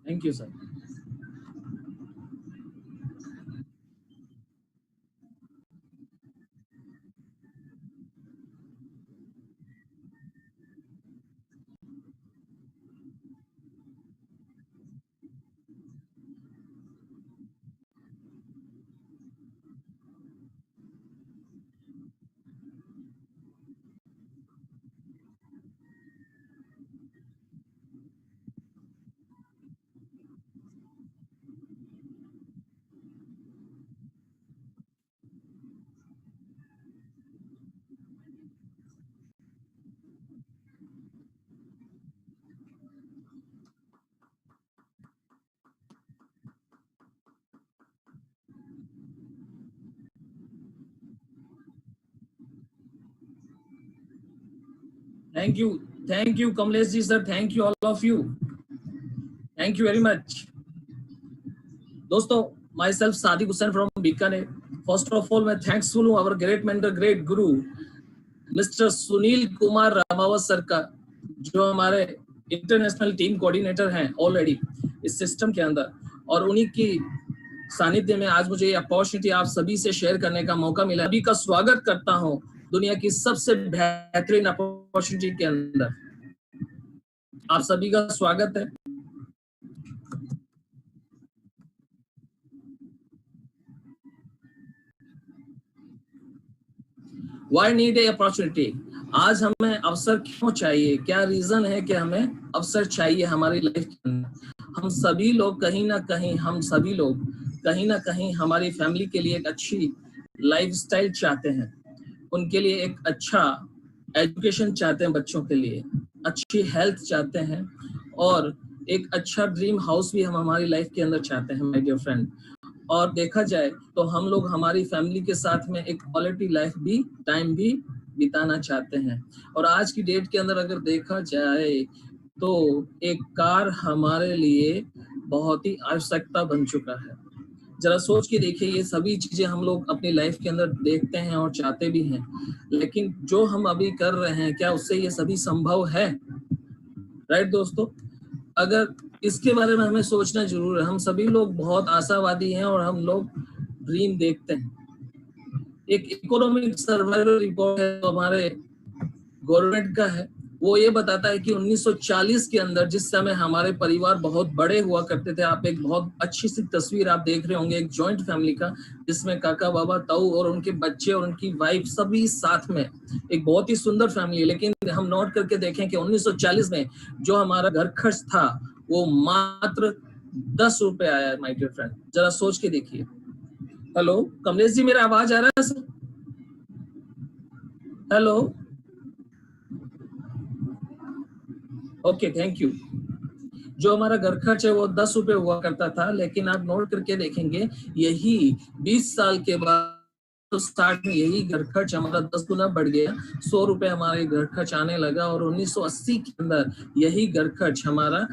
Thank you sir. Thank you Kamlesh ji sir, thank you all of you, thank you very much. दोस्तों, myself Sadiq Hussain from Bikaner. First of all मैं thankful हूँ our great mentor, great guru mister Sunil Kumar Ramawat sir का, जो हमारे international team coordinator हैं already इस system के अंदर, और उन्हीं की सानिध्य में आज मुझे ये अपॉर्चुनिटी आप सभी से शेयर करने का मौका मिला। सभी का स्वागत करता हूं दुनिया की सबसे बेहतरीन अपॉर्चुनिटी के अंदर। आप सभी का स्वागत है। Why need a opportunity? आज हमें अवसर क्यों चाहिए? क्या रीजन है कि हमें अवसर चाहिए हमारी लाइफ के अंदर? हम सभी लोग कहीं ना कहीं हमारी फैमिली के लिए एक अच्छी लाइफस्टाइल चाहते हैं, उनके लिए एक अच्छा एजुकेशन चाहते हैं, बच्चों के लिए अच्छी हेल्थ चाहते हैं, और एक अच्छा ड्रीम हाउस भी हम हमारी लाइफ के अंदर चाहते हैं माय डियर फ्रेंड। और देखा जाए तो हम लोग हमारी फैमिली के साथ में एक क्वालिटी लाइफ भी, टाइम भी बिताना चाहते हैं। और आज की डेट के अंदर अगर देखा जाए तो एक कार हमारे लिए बहुत ही आवश्यकता बन चुका है। जरा सोच के देखिए, ये सभी चीजें हम लोग अपनी लाइफ के अंदर देखते हैं और चाहते भी हैं, लेकिन जो हम अभी कर रहे हैं, क्या उससे ये सभी संभव है? राइट दोस्तों, अगर इसके बारे में हमें सोचना जरूर है। हम सभी लोग बहुत आशावादी हैं और हम लोग ड्रीम देखते हैं। एक इकोनॉमिक सर्वाइवल रिपोर्ट है तो हमारे गवर्नमेंट का है, वो ये बताता है कि 1940 के अंदर, जिस समय हमारे परिवार बहुत बड़े हुआ करते थे, आप एक बहुत अच्छी सी तस्वीर आप देख रहे होंगे एक जॉइंट फैमिली का, जिसमें काका, बाबा, ताऊ और उनके बच्चे और उनकी वाइफ सभी साथ में, एक बहुत ही सुंदर फैमिली है। लेकिन हम नोट करके देखें कि 1940 में जो हमारा घर खर्च था वो मात्र 10 रुपए आया है माय डियर फ्रेंड। जरा सोच के देखिए। हेलो कमलेश जी, मेरा आवाज आ रहा है sir? Hello, okay, thank you. जो हमारा घर खर्च है वो 10 रुपए हुआ करता था, लेकिन आप नोट करके देखेंगे यही 20 साल के बाद तो स्टार्ट में यही घर खर्च हमारा 10 गुना बढ़ गया, 100 रुपए हमारे घर खर्च आने लगा, और 1980 के अंदर यही घर खर्च हमारा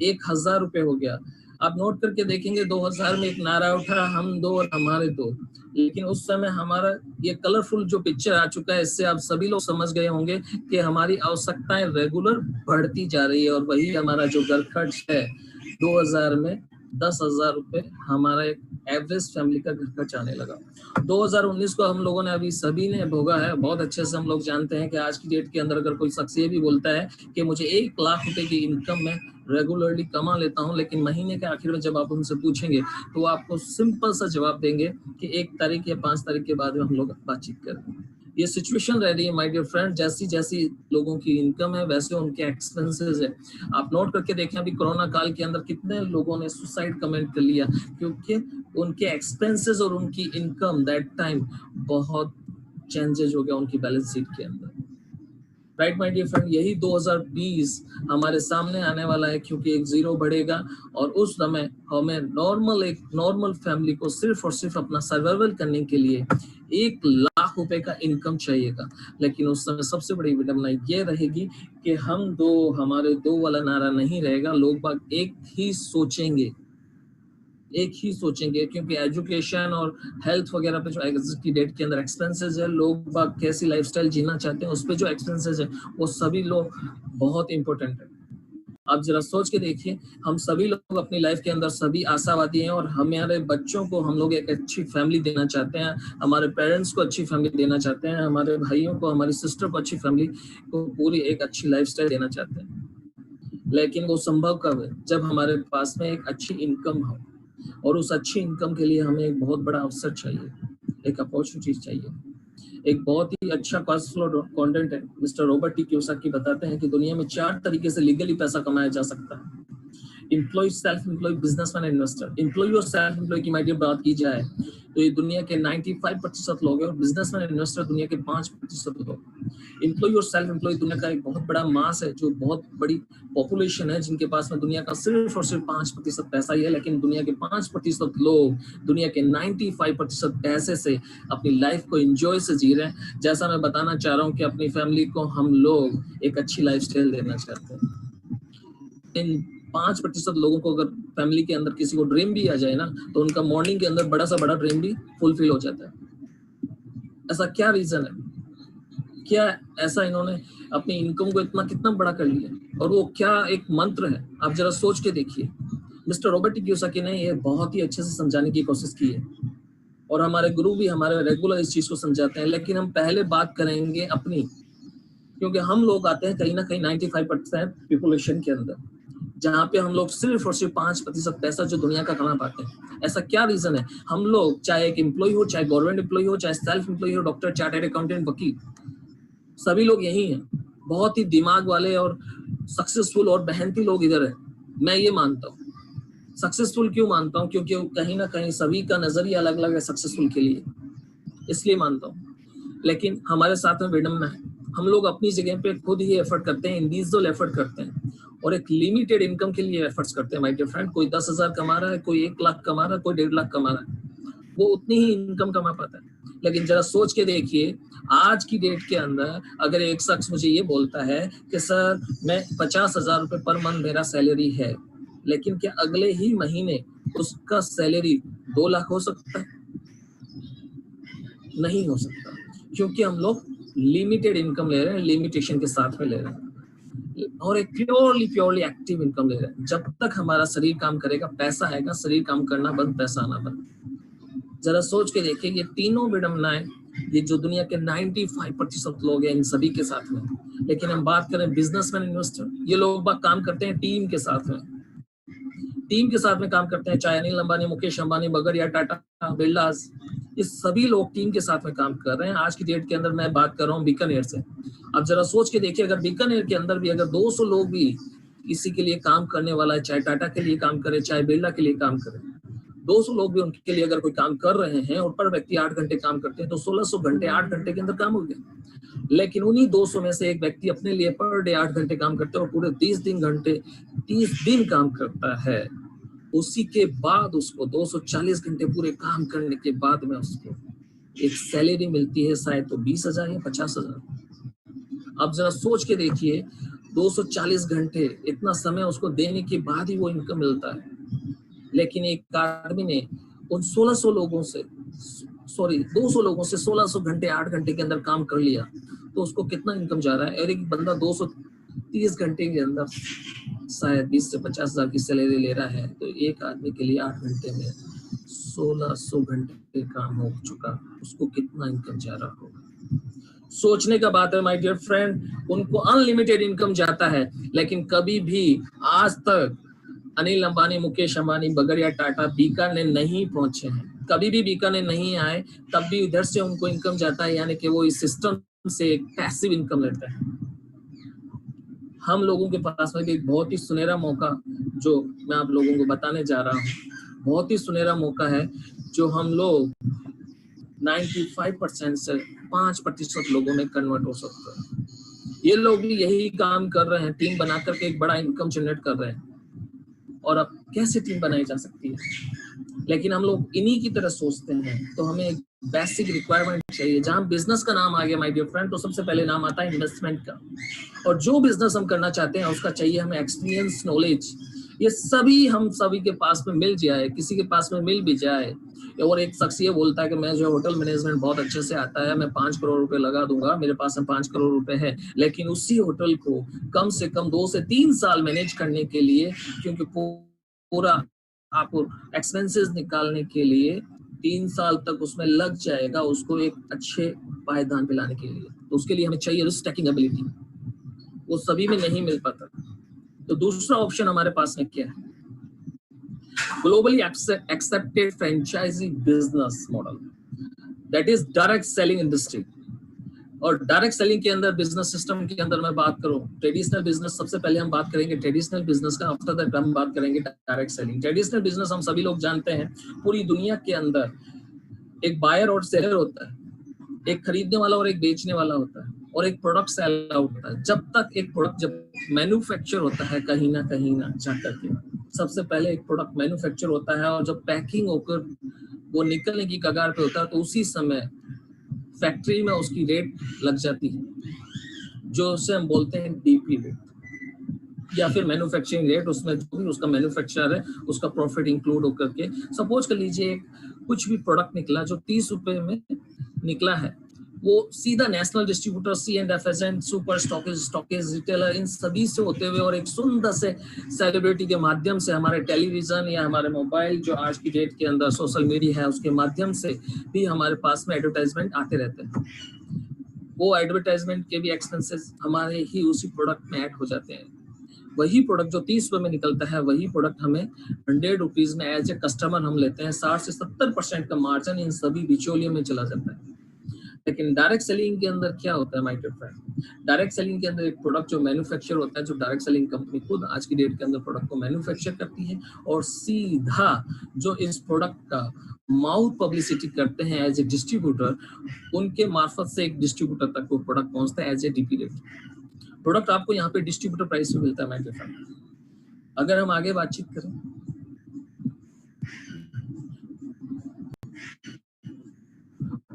1000 रुपए हो गया। आप नोट करके देखेंगे 2000 में एक नारा उठा, हम दो और हमारे दो, लेकिन उस समय हमारा ये कलरफुल जो पिक्चर आ चुका है, इससे आप सभी लोग समझ गए होंगे कि हमारी आवश्यकताएं रेगुलर बढ़ती जा रही है और वही हमारा जो घर खर्च है 2000 में 10,000 रुपए हमारा एक एवरेज फैमिली का घर खर्च आने लगा। 2019 को हम लोगों ने अभी सभी ने भोगा है, बहुत अच्छे से हम लोग जानते हैं कि आज की डेट के अंदर अगर कोई शख्स ये भी बोलता है कि मुझे 1 लाख रुपए की इनकम में रेगुलरली कमा लेता हूं, लेकिन महीने के आखिर में जब आप उनसे पूछेंगे तो वो आपको सिंपल सा जवाब देंगे कि 1 तारीख या 5 तारीख के बाद में हम लोग बातचीत करेंगे। ये सिचुएशन रह रही है माय डियर फ्रेंड, जैसी जैसी लोगों की इनकम है वैसे उनके एक्सपेंसेस है। आप नोट करके देखें अभी कोरोना काल के अंदर कितने लोगों ने सुसाइड कमेंट कर लिया, क्योंकि उनके एक्सपेंसेस और उनकी इनकम दैट टाइम बहुत चेंजेस हो गया उनकी बैलेंस शीट के अंदर। राइट माय डियर फ्रेंड, यही 2020 हमारे सामने आने वाला है, क्योंकि एक जीरो बढ़ेगा और उस समय हमें एक नॉर्मल फैमिली को सिर्फ और सिर्फ अपना सर्वाइवल करने के लिए 1 लाख रुपए का इनकम चाहिएगा। लेकिन उस समय सबसे बड़ी विडंबना ये रहेगी कि हम दो हमारे दो वाला नारा नहीं रहेगा, लोग बाग एक ही सोचेंगे, क्योंकि एजुकेशन और हेल्थ वगैरह पे जो आज की डेट के अंदर एक्सपेंसेस है, लोग बाग कैसी लाइफस्टाइल जीना चाहते हैं उस पे जो एक्सपेंसेस है वो सभी लोग बहुत इंपॉर्टेंट है। आप जरा सोच के देखिए, हम सभी लोग अपनी लाइफ के अंदर सभी आशावादी हैं और हमारे बच्चों को हम लोग एक अच्छी फैमिली देना चाहते हैं, हमारे पेरेंट्स को अच्छी फैमिली देना चाहते हैं, हमारे भाइयों को, हमारी सिस्टर को अच्छी फैमिली को पूरी एक अच्छी लाइफस्टाइल देना चाहते हैं। लेकिन वो संभव कब है? जब हमारे पास में एक अच्छी इनकम हो, और उस अच्छी इनकम के लिए हमें एक बहुत बड़ा अवसर चाहिए, एक अपॉर्चुनिटी चाहिए, एक बहुत ही अच्छा कैश फ्लो कंटेंट है। मिस्टर रॉबर्ट टी कियोसाकी बताते हैं कि दुनिया में 4 तरीके से लीगली पैसा कमाया जा सकता है। Employ, self employ, businessman, investor. Employ और सेल्फ एम्प्लॉय की माइडियर बात की जाए तो ये दुनिया के 95% लोग हैं और बिजनेसमैन इन्वेस्टर दुनिया के 5% लोग। एम्प्लॉय और सेल्फ एम्प्लॉय दुनिया का एक बहुत बड़ा मास है, जो बहुत बड़ी पॉपुलेशन है, जिनके पास में दुनिया का सिर्फ और सिर्फ 5% पैसा ही है, लेकिन दुनिया के 5% लोग दुनिया के 95% पैसे से अपनी लाइफ को एंजॉय से जी रहे हैं। जैसा मैं बताना चाह रहा हूँ कि अपनी फैमिली को हम लोग एक अच्छी लाइफस्टाइल देना चाहते हैं। इन 5% लोगों को अगर फैमिली के अंदर किसी को ड्रीम भी आ जाए ना, तो उनका मॉर्निंग के अंदर बड़ा सा बड़ा ड्रीम भी फुलफिल हो जाता है। ऐसा क्या रीजन है? क्या ऐसा इन्होंने अपनी इनकम को इतना कितना बड़ा कर लिया, और वो क्या एक मंत्र है? आप जरा सोच के देखिए। मिस्टर रॉबर्ट टी कियोसाकी ने ये बहुत ही अच्छे से समझाने की कोशिश की है और हमारे गुरु भी हमारे रेगुलर इस चीज को समझाते हैं। लेकिन हम पहले बात करेंगे अपनी, क्योंकि हम लोग आते हैं कहीं ना कहीं 95% पॉपुलेशन के अंदर, जहाँ पे हम लोग सिर्फ और सिर्फ 5% पैसा जो दुनिया का कमा पाते हैं। ऐसा क्या रीजन है? हम लोग चाहे एक एम्प्लॉय हो, चाहे गवर्नमेंट एम्प्लॉय हो, चाहे सेल्फ एम्प्लॉय हो, डॉक्टर, चार्टर्ड अकाउंटेंट, वकील, सभी लोग यही हैं। बहुत ही दिमाग वाले और सक्सेसफुल और मेहनती लोग इधर है। मैं ये मानता हूँ। सक्सेसफुल क्यों मानता हूँ? क्योंकि कहीं ना कहीं सभी का नजरिया अलग अलग है सक्सेसफुल के लिए, इसलिए मानता हूँ। लेकिन हमारे साथ में विडम्बना है, हम लोग अपनी जगह पे खुद ही एफर्ट करते हैं, इंडिविजुअल एफर्ट करते हैं और एक लिमिटेड इनकम के लिए एफर्ट्स करते हैं। माय डियर फ्रेंड, कोई 10,000 कमा रहा है, कोई 1 लाख कमा रहा है, कोई 1.5 लाख कमा रहा है, वो उतनी ही इनकम कमा पाता है। लेकिन जरा सोच के देखिए, आज की डेट के अंदर अगर एक शख्स मुझे ये बोलता है कि सर मैं 50,000 रुपए पर मंथ मेरा सैलरी है, लेकिन क्या अगले ही महीने उसका सैलरी 2 लाख हो सकता है? नहीं हो सकता, क्योंकि हम लोग लिमिटेड इनकम ले रहे हैं, लिमिटेशन के साथ में ले रहे हैं, और एक प्योरली एक्टिव इनकम ले रहे हैं। जब तक हमारा शरीर काम करेगा पैसा आएगा, शरीर काम करना बंद पैसा आना बंद। जरा सोच के देखिए, ये तीनों विडंबनाएं ये जो दुनिया के 95% लोग हैं इन सभी के साथ में। लेकिन हम बात करें बिजनेसमैन, इन्वेस्टर, ये लोग बात काम करते हैं टीम के साथ में, टीम के साथ में काम करते हैं। चाहे अनिल अंबानी, मुकेश अंबानी, बगर या टाटा बिरलास, ये सभी लोग टीम के साथ में काम कर रहे हैं। आज की डेट के अंदर मैं बात कर रहा हूँ बीकानेर से। अब जरा सोच के देखिए, अगर बीकानेर के अंदर भी अगर 200 लोग भी किसी के लिए काम करने वाला है, चाहे टाटा के लिए काम करे, चाहे बिरला के लिए काम करे, 200 लोग भी उनके लिए अगर कोई काम कर रहे हैं और पर व्यक्ति 8 घंटे काम करते हैं, तो 1600 घंटे 8 घंटे के अंदर काम हो गया। लेकिन उन्हीं 200 में से एक व्यक्ति अपने लिए पर डे 8 घंटे काम करते हैं और पूरे 30 दिन काम करता है। उसी के बाद उसको 240 घंटे पूरे काम करने के बाद में उसको एक सैलरी मिलती है, शायद तो 20,000 या 50,000। अब जरा सोच के देखिए, 240 घंटे इतना समय उसको देने के बाद ही वो इनकम मिलता है। लेकिन एक आदमी ने उन 1600 लोगों से 200 लोगों से 1600 घंटे 8 घंटे के अंदर काम कर लिया, तो उसको कितना इनकम जा रहा है? और एक बंदा 230 घंटे के अंदर शायद 20 से 50,000 की सैलरी ले रहा है, तो एक आदमी के लिए 8 घंटे में 1600 घंटे काम हो चुका, उसको कितना इनकम जा रहा होगा? सोचने का बात है माय डियर फ्रेंड। उनको अनलिमिटेड इनकम जाता है, लेकिन कभी भी आज तक अनिल अंबानी, मुकेश अंबानी, बगैर या टाटा बीकानेर नहीं पहुंचे हैं, कभी भी बीकानेर नहीं आए, तब भी इधर से उनको इनकम जाता है, यानी कि वो इस सिस्टम से एक पैसिव इनकम लेते हैं। हम लोगों के पास में भी एक बहुत ही सुनहरा मौका, जो मैं आप लोगों को बताने जा रहा हूँ, बहुत ही सुनहरा मौका है, जो हम लोग 95% से 5% लोगों में कन्वर्ट हो सकता है। ये लोग भी यही काम कर रहे हैं, टीम बना करके एक बड़ा इनकम जनरेट कर रहे हैं। और अब कैसे टीम बनाई जा सकती है? लेकिन हम लोग इन्हीं की तरह सोचते हैं, तो हमें एक बेसिक रिक्वायरमेंट चाहिए। जहां बिजनेस का नाम आ गया माय डियर फ्रेंड, तो सबसे पहले नाम आता है इन्वेस्टमेंट का। और जो बिजनेस हम करना चाहते हैं उसका चाहिए हमें एक्सपीरियंस, नॉलेज। ये सभी हम सभी के पास में मिल जाए, किसी के पास में मिल भी जाए, और एक शख्स ये बोलता है कि मैं जो होटल मैनेजमेंट बहुत अच्छे से आता है, मैं 5 करोड़ रुपए लगा दूंगा, मेरे पास में 5 करोड़ रुपए है, लेकिन उसी होटल को कम से कम 2 से 3 साल मैनेज करने के लिए, क्योंकि पूरा आपको एक्सपेंसेस निकालने के लिए 3 साल तक उसमें लग जाएगा, उसको एक अच्छे पायदान पे लाने के लिए। तो उसके लिए हमें चाहिए रिस्क टेकिंग एबिलिटी, वो सभी में नहीं मिल पाता। तो दूसरा ऑप्शन हमारे पास में क्या है? Globally accepted franchise business model, that is direct selling industry. और डायरेक्ट सेलिंग के अंदर, बिजनेस सिस्टम के अंदर मैं बात करूं, ट्रेडिशनल बिजनेस सबसे पहले हम बात करेंगे ट्रेडिशनल बिजनेस का, आफ्टर दैट हम बात करेंगे डायरेक्ट सेलिंग। ट्रेडिशनल बिजनेस हम सभी लोग जानते हैं, पूरी दुनिया के अंदर एक बायर और सेलर होता है, एक खरीदने वाला और एक बेचने वाला होता है, और एक प्रोडक्ट सेल आउट होता है। जब तक एक प्रोडक्ट जब मैन्युफैक्चर होता है कहीं ना जाकर के, सबसे पहले एक प्रोडक्ट मैन्युफैक्चर होता है, और जब पैकिंग होकर वो निकलने की कगार पे होता है, तो उसी समय फैक्ट्री में उसकी रेट लग जाती है, जो उसे हम बोलते हैं डीपी रेट या फिर मैन्युफैक्चरिंग रेट। उसमें जो भी उसका मैन्युफैक्चरर है, उसका प्रॉफिट इंक्लूड होकर के, सपोज कर लीजिए कुछ भी प्रोडक्ट निकला जो 30 रुपए में निकला है, वो सीधा national distributor, C&F, super stockage, stockage retailer, इन सभी से होते हुए और एक सुंदर से सेलिब्रिटी के माध्यम से हमारे टेलीविजन या हमारे मोबाइल, जो आज की डेट के अंदर सोशल मीडिया है, उसके माध्यम से भी हमारे पास में एडवर्टाइजमेंट आते रहते हैं। वो एडवर्टाइजमेंट के भी एक्सपेंसेस हमारे ही उसी प्रोडक्ट में ऐड हो जाते हैं। वही प्रोडक्ट जो 30 रुपए में निकलता है, वही प्रोडक्ट हमें 100 रुपीज में एज ए कस्टमर हम लेते हैं। 60 से 70% का मार्जिन इन सभी बिचौलियों में चला जाता है। लेकिन डायरेक्ट सेलिंग के अंदर क्या होता है my dear friend? Direct selling के अंदर एक प्रोडक्ट जो मैन्युफैक्चर होता है, जो डायरेक्ट सेलिंग कंपनी खुद आज की डेट के अंदर प्रोडक्ट को मैन्युफैक्चर करती है, और सीधा जो इस प्रोडक्ट का माउथ पब्लिसिटी करते हैं एज ए डिस्ट्रीब्यूटर, उनके मार्फत से एक डिस्ट्रीब्यूटर तक वो प्रोडक्ट पहुंचता है as a DP rate. Product आपको यहाँ पे डिस्ट्रीब्यूटर प्राइस में मिलता है माय डियर फ्रेंड। अगर हम आगे बातचीत करें,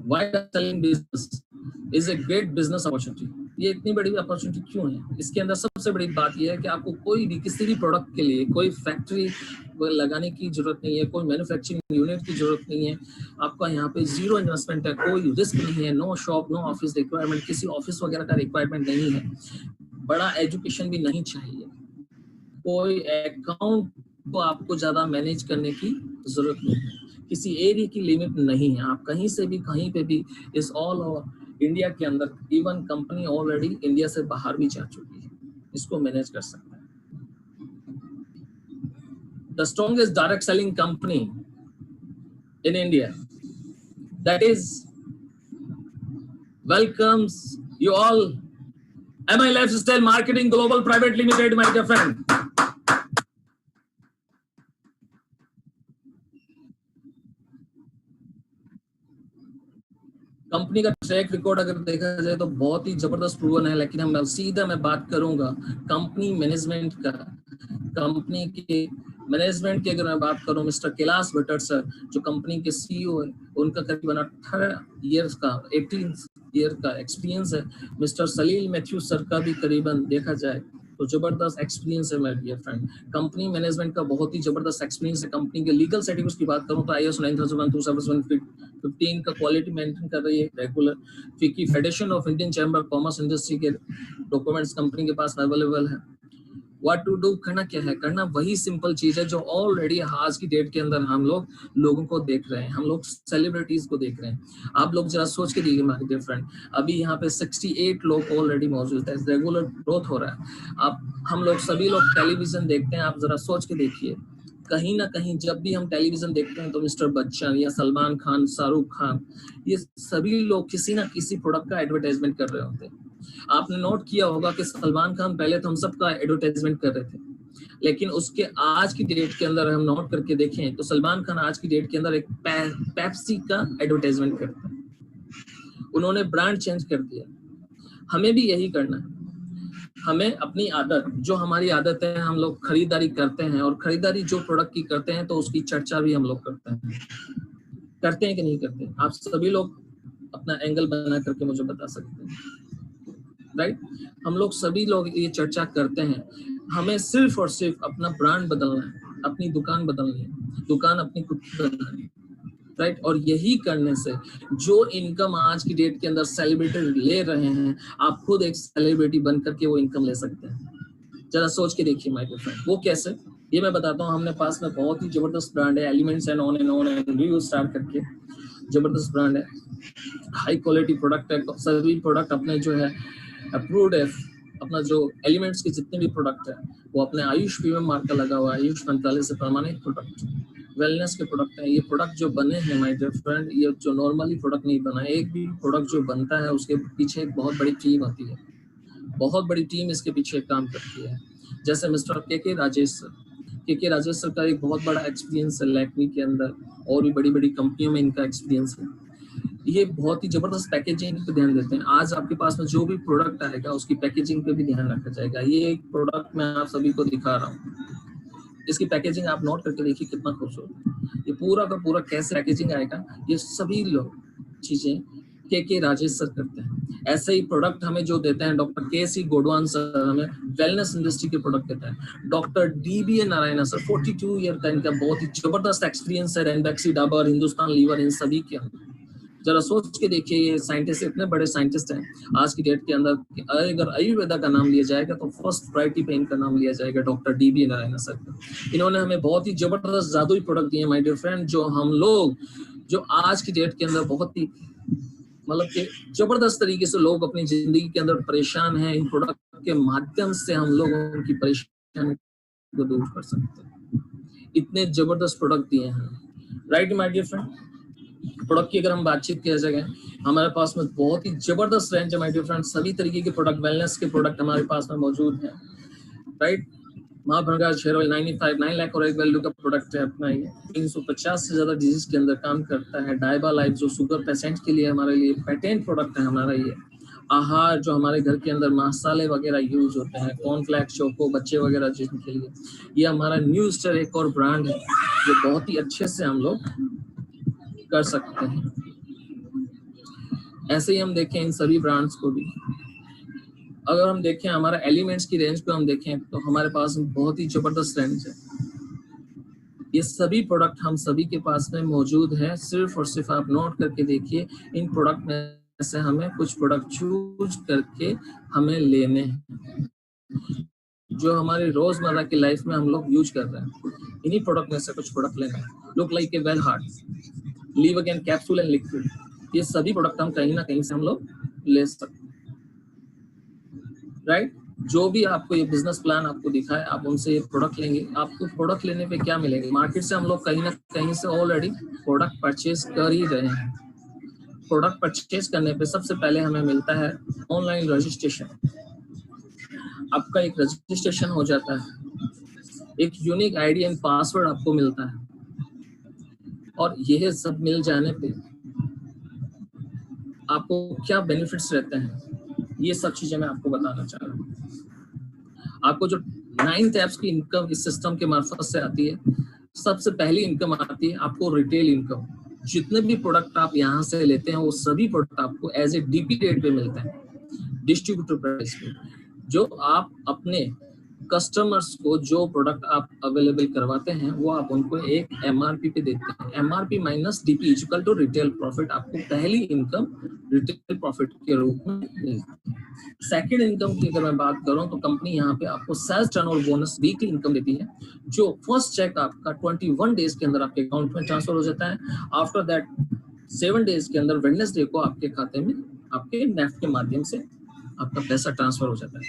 why selling business is a great business opportunity, ये इतनी बड़ी अपॉर्चुनिटी क्यों है? इसके अंदर सबसे बड़ी बात यह है कि आपको कोई भी किसी भी प्रोडक्ट के लिए कोई फैक्ट्री लगाने की जरूरत नहीं है, कोई मैन्युफैक्चरिंग यूनिट की जरूरत नहीं है, आपका यहाँ पे जीरो इन्वेस्टमेंट है, कोई रिस्क नहीं है, no shop, no office requirement, किसी ऑफिस वगैरह का रिक्वायरमेंट नहीं है, बड़ा एजुकेशन भी नहीं चाहिए, कोई अकाउंट को आपको ज्यादा मैनेज करने की जरूरत नहीं है, किसी एरिया की लिमिट नहीं है, आप कहीं से भी कहीं पे भी इस ऑल ओवर इंडिया के अंदर, इवन कंपनी ऑलरेडी इंडिया से बाहर भी जा चुकी है, इसको मैनेज कर सकता है। The strongest direct selling company in India, that is welcomes you all, MI Lifestyle Marketing Global Private Limited, my dear friend. Company का ट्रैक रिकॉर्ड अगर देखा जाए तो बहुत ही जबरदस्त प्रूवन है, लेकिन हम सीधा मैं बात करूंगा कंपनी मैनेजमेंट का। कंपनी के मैनेजमेंट की अगर मैं बात करूं, मिस्टर कैलाश भट्टर सर जो कंपनी के CEO है, उनका करीबन 18 ईयर्स का 18 ईयर का एक्सपीरियंस है। मिस्टर सलील मैथ्यू सर का भी करीबन देखा जाए तो जबरदस्त एक्सपीरियंस है मेरे डियर फ्रेंड। कंपनी मैनेजमेंट का बहुत ही जबरदस्त एक्सपीरियंस है। कंपनी के लीगल सर्टिफिकेट्स की बात करूं तो ISO 9001:2015 का क्वालिटी मेंटेन कर रही है regular. FICCI federation of Indian chamber of commerce industry के डॉक्यूमेंट्स कंपनी के पास अवेलेबल है। व्हाट टू डू, करना क्या है, करना वही सिंपल चीज है जो ऑलरेडी आज की डेट के अंदर हम लोग लोगों को देख रहे हैं, हम लोग सेलिब्रिटीज को देख रहे हैं। आप लोग जरा सोच के देखिए माय डियर फ्रेंड, अभी यहाँ पे 68 लोग ऑलरेडी मौजूद है, रेगुलर ग्रोथ हो रहा है। आप हम लोग सभी लोग टेलीविजन देखते हैं, आप जरा सोच के देखिए, कहीं ना कहीं जब भी हम टेलीविजन देखते हैं तो मिस्टर बच्चन या सलमान खान, शाहरुख खान, ये सभी लोग किसी ना किसी प्रोडक्ट का एडवर्टाइजमेंट कर रहे होते हैं। आपने नोट किया होगा कि सलमान खान पहले तो हम सबका एडवर्टाइजमेंट कर रहे थे, लेकिन उसके आज की डेट के अंदर हम नोट करके देखें तो सलमान खान आज की डेट के अंदर एक पेप्सी का एडवर्टाइजमेंट करता है। उन्होंने ब्रांड चेंज कर दिया। हमें भी यही करना है। हमें अपनी आदत, जो हमारी आदत है, हम लोग खरीदारी करते हैं और खरीदारी जो प्रोडक्ट की करते हैं तो उसकी चर्चा भी हम लोग करते हैं कि नहीं करते? आप सभी लोग अपना एंगल बना करके मुझे बता सकते हैं, राइट? हम लोग सभी लोग ये चर्चा करते हैं। हमें सिर्फ और सिर्फ अपना ब्रांड बदलना है, अपनी दुकान बदलनी है, दुकान अपनी खुद बनानी है, राइट? और यही करने से जो इनकम आज की डेट के अंदर सेलिब्रिटी ले रहे हैं, आप खुद एक सेलिब्रिटी बन करके वो इनकम ले सकते हैं। जरा सोच के देखिए माय फ्रेंड, वो कैसे, ये मैं बताता हूँ। हमने पास में बहुत ही जबरदस्त ब्रांड है, elements and on and review start करके जबरदस्त ब्रांड है, हाई क्वालिटी प्रोडक्ट है। सभी प्रोडक्ट अपने जो है अप्रूव्ड है। अपना जो एलिमेंट्स के जितने भी प्रोडक्ट है वो अपने आयुष प्रीमियम मार्क का लगा हुआ है, आयुष मंत्रालय से प्रमाणित प्रोडक्ट, वेलनेस के प्रोडक्ट है। ये प्रोडक्ट जो बने हैं माय डियर फ्रेंड, ये जो नॉर्मली प्रोडक्ट नहीं बना है। एक भी प्रोडक्ट जो बनता है उसके पीछे एक बहुत बड़ी टीम होती है, बहुत बड़ी टीम इसके पीछे काम करती है। जैसे मिस्टर के राजेश सर का एक बहुत बड़ा एक्सपीरियंस है लैक्मी के अंदर, और भी बड़ी बड़ी कंपनियों में इनका एक्सपीरियंस है। ये बहुत ही जबरदस्त पैकेजिंग पे ध्यान देते हैं। आज आपके पास में जो भी प्रोडक्ट आएगा उसकी पैकेजिंग पे भी ध्यान रखा जाएगा। ये एक प्रोडक्ट मैं आप सभी को दिखा रहा हूँ, इसकी पैकेजिंग आप नोट करके देखिए कितना खूबसूरत। ये पूरा का पूरा कैसे पैकेजिंग आएगा, ये सभी लोग चीजें के राजेश सर करते हैं। ऐसे ही प्रोडक्ट हमें जो देते हैं डॉक्टर KC गोडवान सर, हमें वेलनेस इंडस्ट्री के प्रोडक्ट देते हैं। Doctor DBA Narayan sir, 42 year का इनका बहुत ही जबरदस्त एक्सपीरियंस है रैनबैक्सी, डाबर, हिंदुस्तान लीवर, इन सभी के अंदर। जरा सोच के देखिए, ये साइंटिस्ट इतने बड़े साइंटिस्ट हैं आज की डेट के अंदर। अगर आयुर्वेदा का नाम लिया जाएगा तो फर्स्ट प्रायोरिटी पे इनका नाम लिया जाएगा, डॉक्टर DBA नारायण सर का। इन्होंने हमें बहुत ही जबरदस्त जादुई प्रोडक्ट दिए माय डियर फ्रेंड, जो हम लोग जो आज की डेट के अंदर बहुत ही मतलब कि जबरदस्त तरीके से लोग अपनी जिंदगी के अंदर परेशान हैं। इन प्रोडक्ट के माध्यम से हम लोग उनकी परेशानी को दूर कर सकते हैं। इतने जबरदस्त प्रोडक्ट दिए हैं, right my dear friend? Product की अगर हम बातचीत किया जाए, हमारे पास में बहुत ही जबरदस्त रेंज है माय डियर फ्रेंड। सभी तरीके के प्रोडक्ट, वेलनेस के प्रोडक्ट हमारे पास में मौजूद हैं, राइट? महाभंगार हेयर ऑयल 9 लाख और एक वैल्यू का प्रोडक्ट है अपना। ये 350 से ज्यादा डिजीज के अंदर काम करता है। डायबा लाइफ जो शुगर पेशेंट के लिए हमारे लिए पेटेंट प्रोडक्ट है हमारा। ये आहार जो हमारे घर के अंदर मसाले वगैरह यूज होते हैं, कॉर्नफ्लेक्स, चोको, बच्चे वगैरह जिनके लिए, ये हमारा न्यू स्टार एक और ब्रांड है जो बहुत ही अच्छे से हम लोग कर सकते हैं। ऐसे ही हम देखें इन सभी ब्रांड्स को भी, अगर हम देखें हमारा एलिमेंट्स की रेंज को हम देखें तो हमारे पास बहुत ही जबरदस्त रेंज है। ये सभी प्रोडक्ट हम सभी के पास में मौजूद है। सिर्फ और सिर्फ आप नोट करके देखिए, इन प्रोडक्ट में से हमें कुछ प्रोडक्ट चूज करके हमें लेने हैं जो हमारी रोजमर्रा की लाइफ में हम लोग यूज कर रहे हैं। इन्हीं प्रोडक्ट में से कुछ प्रोडक्ट लेना है। Look like a well heart, live again capsule and liquid, ये सभी प्रोडक्ट हम कहीं ना कहीं से हम लोग ले सकते हैं, राइट? जो भी आपको ये बिजनेस प्लान आपको दिखा है, आप उनसे ये प्रोडक्ट लेंगे। आपको प्रोडक्ट लेने पे क्या मिलेगा? मार्केट से हम लोग कहीं ना कहीं से ऑलरेडी प्रोडक्ट परचेज कर ही रहे हैं। प्रोडक्ट परचेज करने पे सबसे पहले हमें मिलता है ऑनलाइन रजिस्ट्रेशन। आपका एक रजिस्ट्रेशन हो जाता है, एक यूनिक आईडी एंड पासवर्ड आपको मिलता है, और यह सब मिल जाने पे आपको क्या बेनिफिट्स रहते हैं, ये सब चीजें मैं आपको बताना चाह रहा हूँ। आपको जो 9 एप्स की इनकम इस सिस्टम के मार्फत से आती है, सबसे पहली इनकम आती है आपको रिटेल इनकम। जितने भी प्रोडक्ट आप यहाँ से लेते हैं वो सभी प्रोडक्ट आपको एज ए DP रेट पे मिलते हैं, डिस्ट्रीब्यूटर प्राइस पे। जो आप अपने कस्टमर्स को जो प्रोडक्ट आप अवेलेबल करवाते हैं वो आप उनको एक एमआरपी पे देते हैं। MRP minus DP equal to retail profit, आपको पहली इनकम रिटेल प्रॉफिट के रूप में मिलती है। सेकेंड इनकम की अगर मैं बात करूं तो कंपनी यहाँ पे आपको sales turnover bonus weekly income देती है, जो फर्स्ट चेक आपका 21 डेज के अंदर आपके अकाउंट में ट्रांसफर हो जाता है। आफ्टर दैट 7 डेज के अंदर वेडनेसडे को आपके खाते में आपके नेफ्ट के माध्यम से आपका पैसा ट्रांसफर हो जाता है।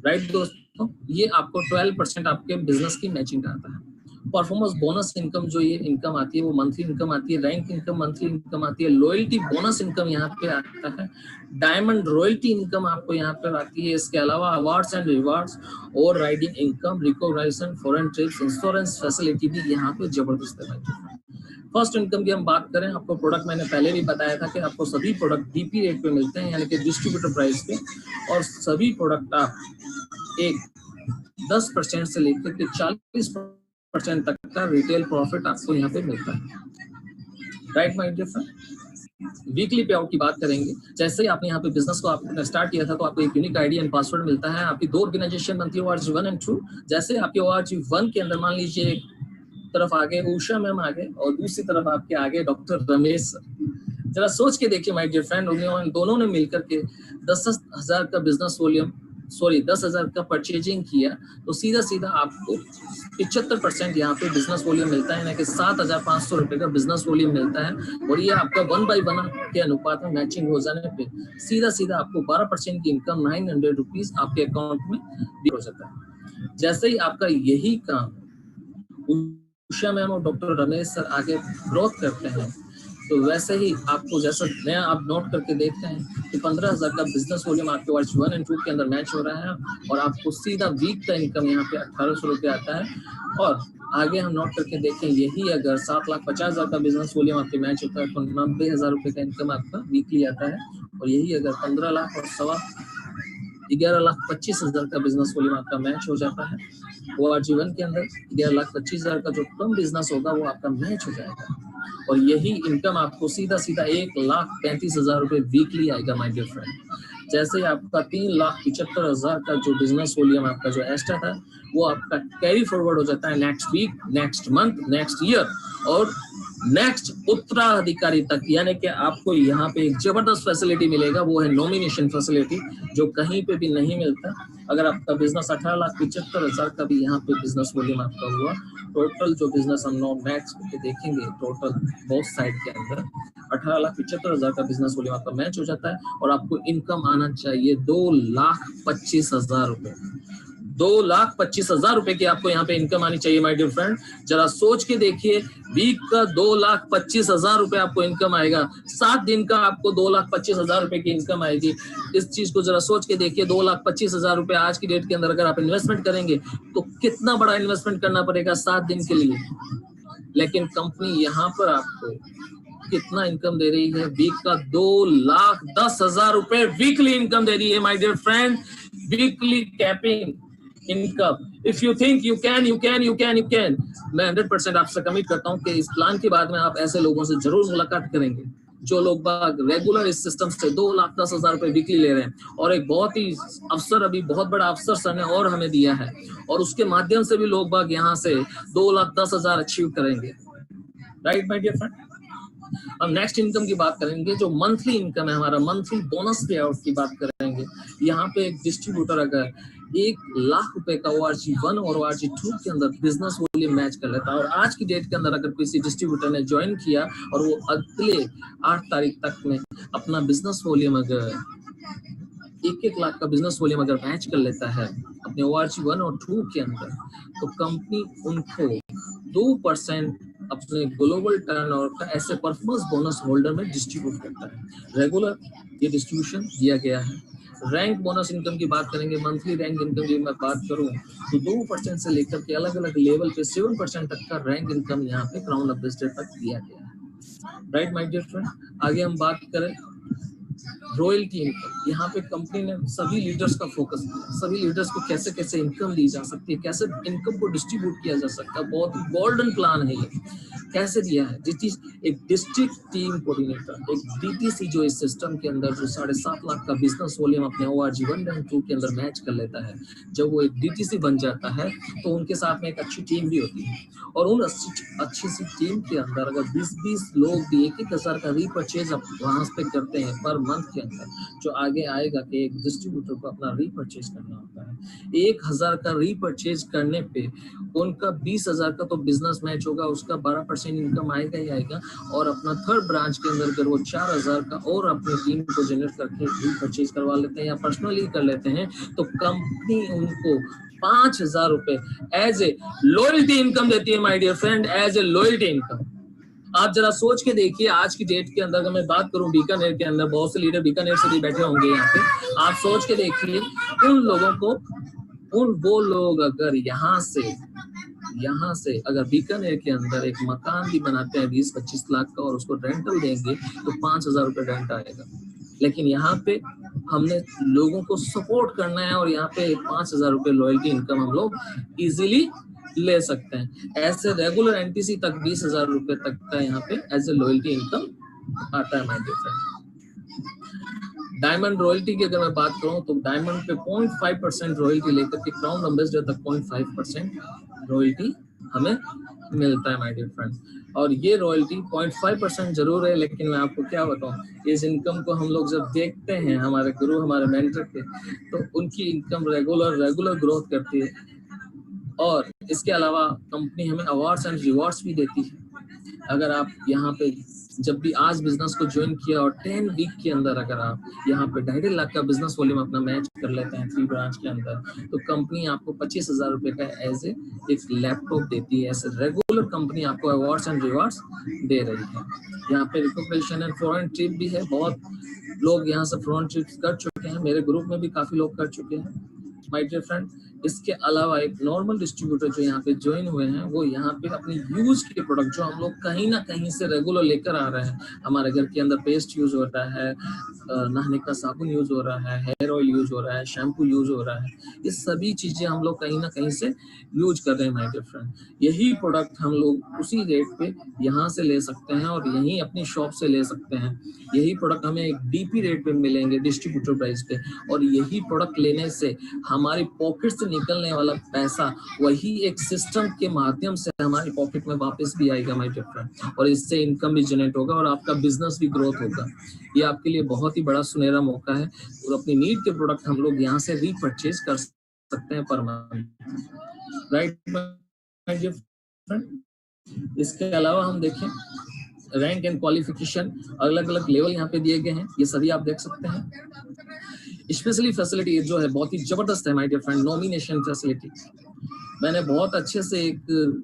राइट दोस्तों, ये आपको 12% आपके बिजनेस की मैचिंग का आता है। परफॉर्मेंस बोनस इनकम जो ये इनकम आती है वो मंथली इनकम आती है। रैंक इनकम मंथली इनकम आती है। लॉयल्टी बोनस इनकम यहाँ पे आता है। डायमंड रॉयल्टी इनकम आपको यहाँ पे आती है। इसके अलावा अवार्ड्स एंड रिवार्ड्स और riding income, recognition, foreign trips, insurance facility भी यहाँ पे जबरदस्त है। फर्स्ट इनकम की हम बात करें, आपको प्रोडक्ट मैंने पहले भी बताया था कि आपको सभी प्रोडक्ट डीपी रेट पे मिलते हैं, यानी कि डिस्ट्रीब्यूटर प्राइस पे, और सभी प्रोडक्ट आप एक 10% से लेकर के 40% तक का रिटेल प्रॉफिट आपको यहाँ पे मिलता है। Right my dear friend, weekly payout की बात करेंगे। जैसे ही आपने यहाँ पे बिजनेस को आपने स्टार्ट किया था तो आपको एक यूनिक आईडी एंड पासवर्ड मिलता है। आपकी दो ऑर्गेनाइजेशन मंथली ORG 1 एंड 2। जैसे आपके ORG 1 के अंदर मान लीजिए एक तरफ आगे उषा मैम आगे और दूसरी तरफ आपके आगे डॉक्टर रमेश सर। जरा सोच के देखिए माय डियर फ्रेंड, उन दोनों ने मिलकर के 10,000 का बिजनेस वॉल्यूम 10,000 का परचेजिंग किया, तो सीधा सीधा आपको 75% यहाँ पे बिजनेस वॉल्यूम मिलता है, यानी कि 7,500 रुपए का बिजनेस वॉल्यूम मिलता है। और ये आपका 1/1 के अनुपात में मैचिंग हो जाने पे सीधा सीधा आपको 12% की इनकम 900 रुपीज आपके अकाउंट में हो जाता है। जैसे ही आपका यही काम उषा मैम और डॉक्टर रमेश सर आगे ग्रोथ करते हैं, तो वैसे ही आपको जैसा नया आप नोट करके देखते हैं कि 15,000 का बिजनेस वॉल्यूम आपके ORG 1 एंड 2 के अंदर मैच हो रहा है और आपको सीधा वीक का इनकम यहाँ पे 1,800 रुपये आता है। और आगे हम नोट करके देखें, यही अगर 7,50,000 का बिजनेस वॉल्यूम आपके मैच होता है तो 90,000 रुपये का इनकम आपका वीकली आता है। और यही अगर 15 लाख और 11,25,000 का बिजनेस वॉल्यूम आपका मैच हो जाता है, वो ORG 1 के अंदर 11,25,000 का जो कम बिजनेस होगा वो आपका मैच हो जाएगा। और यही इनकम आपको सीधा सीधा 1,35,000 रुपए वीकली आएगा माय डियर फ्रेंड। जैसे आपका 3,75,000 का जो बिजनेस वॉल्यूम आपका जो एक्स्ट्रा था वो आपका कैरी फॉरवर्ड हो जाता है next week, next month, next year और नेक्स्ट उत्तराधिकारी तक। यानी कि आपको यहाँ पे एक जबरदस्त फैसिलिटी मिलेगा, वो है नॉमिनेशन फैसिलिटी, जो कहीं पे भी नहीं मिलता। अगर आपका बिजनेस 18,75,000 का भी यहाँ पे बिजनेस वॉल्यूम आपका हुआ, टोटल जो बिजनेस हम मैच करके देखेंगे टोटल बोथ साइड के अंदर 18,75,000 का बिजनेस वॉल्यूम आपका मैच हो जाता है और आपको इनकम आना चाहिए 2,25,000 रुपए। 2,25,000 रुपए की आपको यहाँ पे इनकम आनी चाहिए माय डियर फ्रेंड। जरा सोच के देखिए, वीक का 2,25,000 रुपए आपको इनकम आएगा, 7 दिन का आपको 2,25,000 रुपए की इनकम आएगी। इस चीज को जरा सोच के देखिए, 2,25,000 रुपए आज की डेट के अंदर अगर आप इन्वेस्टमेंट करेंगे तो कितना बड़ा इन्वेस्टमेंट करना पड़ेगा 7 दिन के लिए। लेकिन कंपनी यहाँ पर आपको कितना इनकम दे रही है, वीक का 2,10,000 रुपए वीकली इनकम दे रही है my dear friend. Weekly capping income, if you think you can you can you can you can. मैं 100% आपसे कमिट करता हूं कि इस प्लान के बाद में आप ऐसे लोगों से जरूर मुलाकात करेंगे जो लोग बाग रेगुलर इस सिस्टम से 2,10,000 रुपए वीकली ले रहे हैं। और एक बहुत ही अवसर, अभी बहुत बड़ा अवसर सर ने और हमें दिया है और उसके माध्यम से भी लोग बाग यहाँ से 2,10,000 अचीव करेंगे। राइट माय डियर फ्रेंड, अब नेक्स्ट इनकम की बात करेंगे, जो मंथली इनकम है हमारा, मंथली बोनस पे आउट की बात करेंगे। यहाँ पे एक डिस्ट्रीब्यूटर अगर 1,00,000 रुपए का ORG 1 और ORG 2 के अंदर बिजनेस वॉल्यूम मैच कर लेता है और आज की डेट के अंदर अगर किसी डिस्ट्रीब्यूटर ने ज्वाइन किया और वो अगले 8 तारीख तक में अपना बिजनेस वॉल्यूम अगर 1-1 लाख का बिजनेस वॉल्यूम अगर मैच कर लेता है अपने ORG 1 और 2 के अंदर, तो कंपनी उनको 2% अपने ग्लोबल टर्नओवर का ऐसे परफॉर्मेंस बोनस होल्डर में डिस्ट्रीब्यूट करता है। रेगुलर ये डिस्ट्रीब्यूशन दिया गया है। रैंक बोनस इनकम की बात करेंगे, मंथली रैंक इनकम की मैं बात करूं तो 2% से लेकर के अलग अलग लेवल पे 7% तक का रैंक इनकम यहाँ पे क्राउन ऑफ स्टेट तक दिया गया है। राइट माय डियर फ्रेंड, आगे हम बात करें रॉयल्टी इनकम। यहाँ पे कंपनी ने सभी लीडर्स का फोकस किया, सभी लीडर्स को कैसे कैसे इनकम दी जा सकती है, कैसे इनकम को डिस्ट्रीब्यूट किया जा सकता है। बहुत गोल्डन प्लान है ये। कैसे दिया है? एक डिस्ट्रिक्ट टीम कोऑर्डिनेटर, एक डीटीसी जो इस सिस्टम के अंदर जो 7.5 लाख का बिजनेस वॉल्यूम अपने ORG1 के अंदर मैच कर लेता है, जब वो एक डीटीसी बन जाता है तो उनके साथ में एक अच्छी टीम भी होती है, और उन अच्छी सी टीम के अंदर अगर 20-20 लोग भी 1-1 हज़ार का रीपरचेज वहां पे करते हैं पर मंथ के अंदर, जो आगे आएगा कि एक डिस्ट्रीब्यूटर को अपना रीपरचेज करना होता है। 1,000 का रीपरचेज करने पे उनका 20,000 का तो बिजनेस मैच होगा, उसका 12% इनकम आएगा ही आएगा, और अपना थर्ड ब्रांच के अंदर अगर वो 4,000 का और अपनी टीम को जनरेट करके रीपरचेज करवा लेते हैं या पर्सनली कर लेते हैं, तो कंपनी उनको 5,000 रुपए एज ए लॉयल्टी इनकम देती है my dear friend, as a loyalty income. आप जरा सोच के देखिए, आज की डेट के अंदर अगर मैं बात करूं बीकानेर के अंदर, बहुत से लीडर बीकानेर से भी बैठे होंगे यहाँ पे, आप सोच के देखिए उन लोगों को, वो लोग अगर यहाँ से अगर बीकानेर के अंदर एक मकान भी बनाते हैं 20-25 लाख का और उसको रेंटल देंगे तो 5,000 रुपए रेंट आएगा। लेकिन यहाँ पे हमने लोगों को सपोर्ट करना है और यहाँ पे 5,000 रुपए लॉयल्टी इनकम हम लोग इजीली ले सकते हैं। ऐसे रेगुलर एनटीसी तक 20,000 रुपए तक का यहाँ पे एज ए लॉयल्टी इनकम आता है my dear friend. Diamond royalty की अगर मैं बात करूं तो डायमंड पे 0.5% रॉयल्टी लेकर के क्राउन एम्बेसडर तक 0.5% रॉयल्टी हमें मिलता है माय डियर फ्रेंड। और ये रॉयल्टी 0.5% जरूर है, लेकिन मैं आपको क्या बताऊं, इस इनकम को हम लोग जब देखते हैं हमारे गुरु, हमारे मेंटर के, तो उनकी इनकम रेगुलर ग्रोथ करती है। और इसके अलावा कंपनी हमें अवार्ड्स एंड रिवॉर्ड्स भी देती है। अगर आप यहाँ पे जब भी आज बिजनेस को ज्वाइन किया और 10 वीक के अंदर अगर आप यहाँ पे 2.5 लाख का बिजनेस वॉल्यूम अपना मैच कर लेते हैं 3 ब्रांच के अंदर, तो कंपनी आपको 25,000 रुपए का एज ए एक लैपटॉप देती है। ऐसे रेगुलर कंपनी आपको अवार्ड्स एंड रिवॉर्ड्स दे रही है। यहाँ पे रिकॉग्निशन एंड फॉरेन ट्रिप भी है, बहुत लोग यहाँ से फॉरेन ट्रिप कर चुके हैं, मेरे ग्रुप में भी काफी लोग कर चुके हैं माय डियर फ्रेंड। इसके अलावा एक नॉर्मल डिस्ट्रीब्यूटर जो यहाँ पे ज्वाइन हुए हैं, वो यहाँ पे अपनी यूज के प्रोडक्ट जो हम लोग कहीं ना कहीं से रेगुलर लेकर आ रहे हैं, हमारे घर के अंदर पेस्ट यूज हो रहा है, नहाने का साबुन यूज हो रहा है, हेयर ऑयल यूज हो रहा है, शैम्पू यूज हो रहा है, ये सभी चीजें हम लोग कहीं ना कहीं से यूज कर रहे हैं माय डियर फ्रेंड। यही प्रोडक्ट हम लोग उसी रेट पे यहाँ से ले सकते हैं और यही अपनी शॉप से ले सकते हैं। यही प्रोडक्ट हमें एक डीपी रेट पे मिलेंगे, डिस्ट्रीब्यूटर प्राइस पे, और यही प्रोडक्ट लेने से हमारी पॉकेट से निकलने वाला पैसा वही एक सिस्टम के माध्यम से हमारी पॉकेट में वापस भी आएगा माय डियर फ्रेंड, और इससे इनकम भी जनरेट होगा और आपका बिजनेस भी ग्रोथ होगा। ये आपके लिए बहुत ही बड़ा सुनहरा मौका है, और अपनी नीड के प्रोडक्ट हम लोग यहाँ से रीपरचेज कर सकते हैं per month, right my dear friend. इसके अलावा हम देखें रैंक एंड क्वालिफिकेशन, अलग अलग लेवल यहाँ पे दिए गए हैं, ये सभी आप देख सकते हैं। स्पेशली फैसिलिटी जो है बहुत ही जबरदस्त है my dear friend, nomination facility. मैंने बहुत अच्छे से एक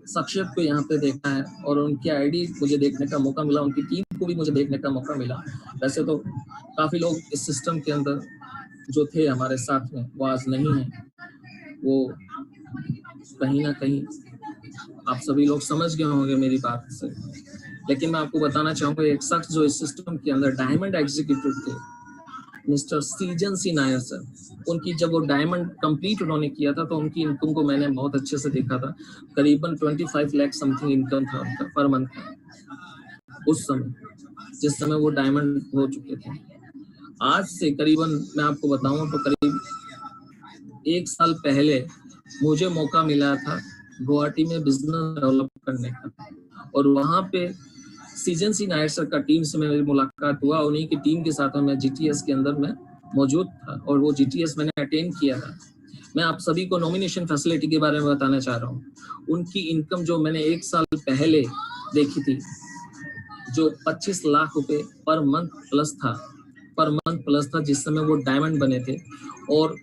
शख्सियत को यहाँ पे देखा है और उनकी आईडी मुझे देखने का मौका मिला, उनकी टीम को भी मुझे देखने का मौका मिला। वैसे तो काफी लोग इस सिस्टम के अंदर जो थे हमारे साथ में वो आज नहीं है, वो कहीं ना कहीं आप सभी लोग समझ गए होंगे मेरी बात से, लेकिन मैं आपको बताना चाहूंगा एक शख्स जो इस सिस्टम के अंदर डायमंड एग्जीक्यूटिव थे, मिस्टर सीजन सी नायर सर। उनकी जब वो डायमंड कंप्लीट उन्होंने किया था तो उनकी इनकम को मैंने बहुत अच्छे से देखा था, करीबन 25 लाख समथिंग इनकम था उनका पर मंथ का उस समय, जिस समय वो डायमंड हो चुके थे। आज से करीबन मैं आपको बताऊं तो करीब 1 साल पहले मुझे मौका मिला था गुवाहाटी में बिजनेस डेवलप करने का, और वहां पे सीजन सी नायर सर का टीम से मेरी मुलाकात हुआ। उन्हीं की टीम के साथ मैं जीटीएस के अंदर मैं मौजूद था और वो जीटीएस मैंने अटेंड किया था। मैं आप सभी को नॉमिनेशन फैसिलिटी के बारे में बताना चाह रहा हूँ। उनकी इनकम जो मैंने 1 साल पहले देखी थी, जो 25 लाख रुपए पर मंथ प्लस था जिस समय वो डायमंड बने थे। और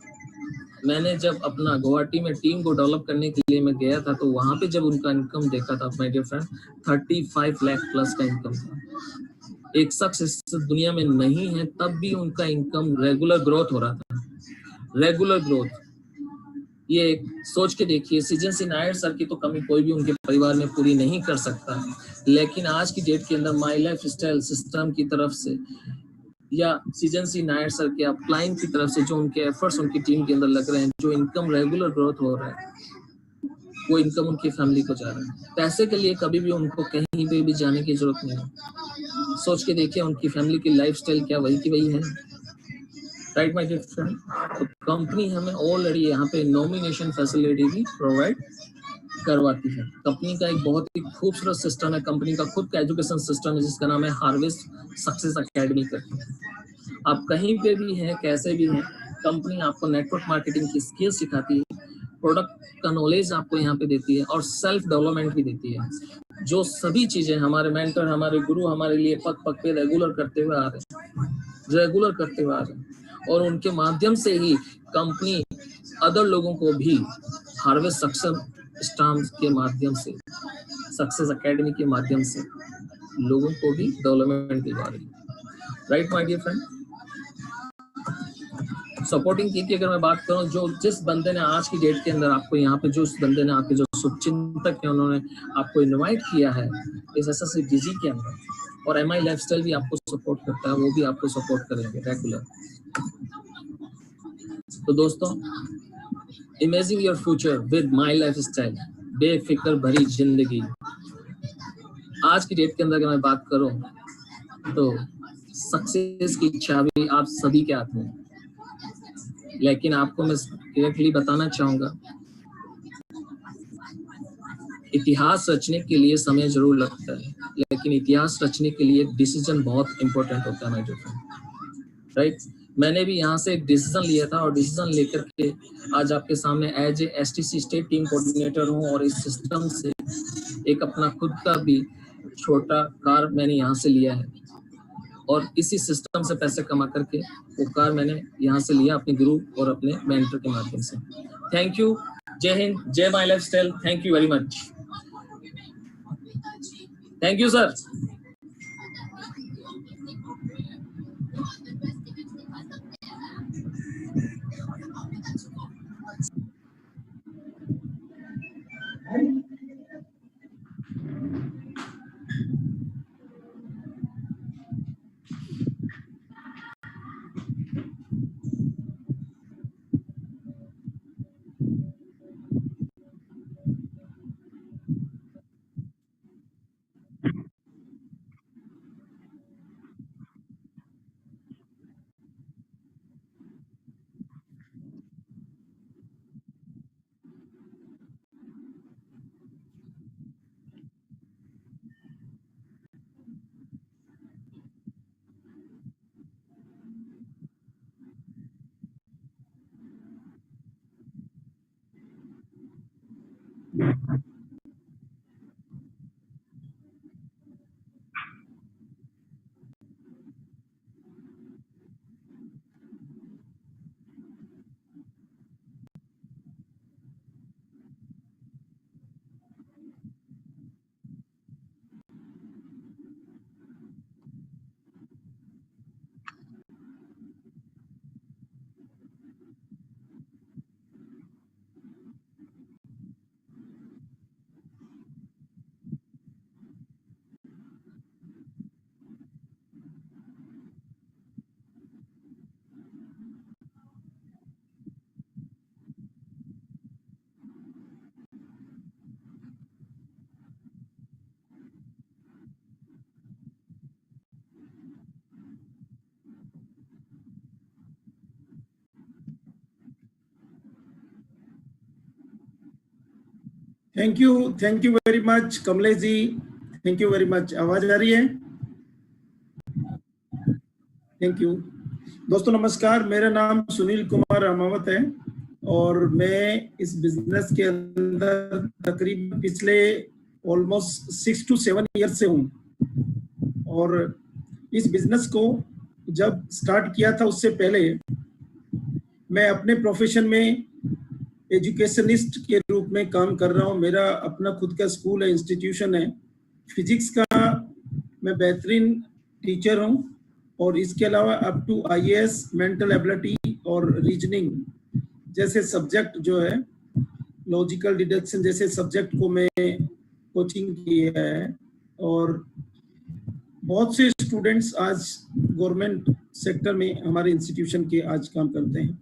मैंने जब अपना गुवाहाटी में टीम को डेवलप करने के लिए मैं गया था तो वहां पे जब उनका इनकम देखा था my dear friend, 35 lakh plus का इनकम था। एक शख्स इस दुनिया में नहीं है तब भी उनका इनकम रेगुलर ग्रोथ हो रहा था, रेगुलर ग्रोथ। ये सोच के देखिए, सीजन सी नायर सर की तो कमी कोई भी उनके परिवार में पूरी नहीं कर सकता, लेकिन आज की डेट के अंदर माय लाइफ स्टाइल सिस्टम की तरफ से या सीजन सी नायर सर के अपलाइन की तरफ से जो उनके एफर्ट्स उनकी टीम के अंदर लग रहे हैं, जो इनकम रेगुलर ग्रोथ हो रहा है, वो इनकम उनकी फैमिली को जा रहा है। पैसे के लिए कभी भी उनको कहीं पे भी जाने की जरूरत नहीं है। सोच के देखिए उनकी फैमिली की लाइफस्टाइल क्या वही की वही है, राइट माय डियर फ्रेंड। तो कंपनी हमें ऑलरेडी यहाँ पे नॉमिनेशन फैसिलिटी भी प्रोवाइड करवाती है। कंपनी का एक बहुत ही खूबसूरत सिस्टम है, कंपनी का खुद का एजुकेशन सिस्टम है जिसका नाम है हार्वेस्ट सक्सेस एकेडमी करके। आप कहीं पे भी हैं, कैसे भी हैं, कंपनी आपको नेटवर्क मार्केटिंग की स्किल सिखाती है, प्रोडक्ट का नॉलेज आपको यहाँ पे देती है और सेल्फ डेवलपमेंट भी देती है। जो सभी चीजें हमारे मेंटर, हमारे गुरु हमारे लिए पग पग पे रेगुलर करते हुए आ रहे हैं और उनके माध्यम से ही कंपनी अदर लोगों को भी हार्वेस्ट सक्सेस स्टाम्प के माध्यम से, सक्सेस एकेडमी के माध्यम से लोगों को भी डेवलपमेंट दिलवा रही है, right my dear friend. Supporting की अगर मैं बात करूं, जो जिस बंदे ने आज की डेट के अंदर आपको यहाँ पे, जो उस बंदे ने आपके जो शुभचिंतक है उन्होंने आपको इनवाइट किया है इस एसएससी डीजी के अंदर, और एमआई लाइफस्टाइल भी आपको सपोर्ट करता है, वो भी आपको सपोर्ट करेंगे रेगुलर। तो दोस्तों, imagine your future with my lifestyle, बेफिक्र भरी जिंदगी। आज की डेट के अंदर अगर मैं बात करूं तो सक्सेस की चाबी आप सभी के हाथ में है, लेकिन आपको मैं डायरेक्टली बताना चाहूंगा, इतिहास रचने के लिए समय जरूर लगता है, लेकिन इतिहास रचने के लिए डिसीजन बहुत इंपॉर्टेंट होता है माय डियर फ्रेंड, राइट। मैंने भी यहाँ से एक डिसीजन लिया था और डिसीजन लेकर के आज आपके सामने as a STC state team coordinator हूँ, और इस सिस्टम से एक अपना खुद का भी छोटा कार मैंने यहाँ से लिया है, और इसी सिस्टम से पैसे कमा करके वो कार मैंने यहाँ से लिया अपने गुरु और अपने मेंटर के माध्यम से। थैंक यू, जय हिंद, जय My Lifestyle, thank you very much, thank you sir. Thank you very much Kamlesh ji, thank you very much. आवाज आ रही है? Thank you. दोस्तों नमस्कार, मेरा नाम सुनील कुमार रामावत है और मैं इस बिजनेस के अंदर तकरीबन पिछले ऑलमोस्ट 6 to 7 ईयर से हूँ। और इस बिजनेस को जब स्टार्ट किया था उससे पहले मैं अपने प्रोफेशन में एजुकेशनिस्ट के रूप में काम कर रहा हूँ। मेरा अपना खुद का स्कूल है, इंस्टीट्यूशन है। फिजिक्स का मैं बेहतरीन टीचर हूँ और इसके अलावा up to IAS, mental ability और रीजनिंग जैसे सब्जेक्ट जो है, लॉजिकल डिडक्शन जैसे सब्जेक्ट को मैं कोचिंग किया है। और बहुत से स्टूडेंट्स आज गवर्नमेंट सेक्टर में हमारे इंस्टीट्यूशन के आज काम करते हैं।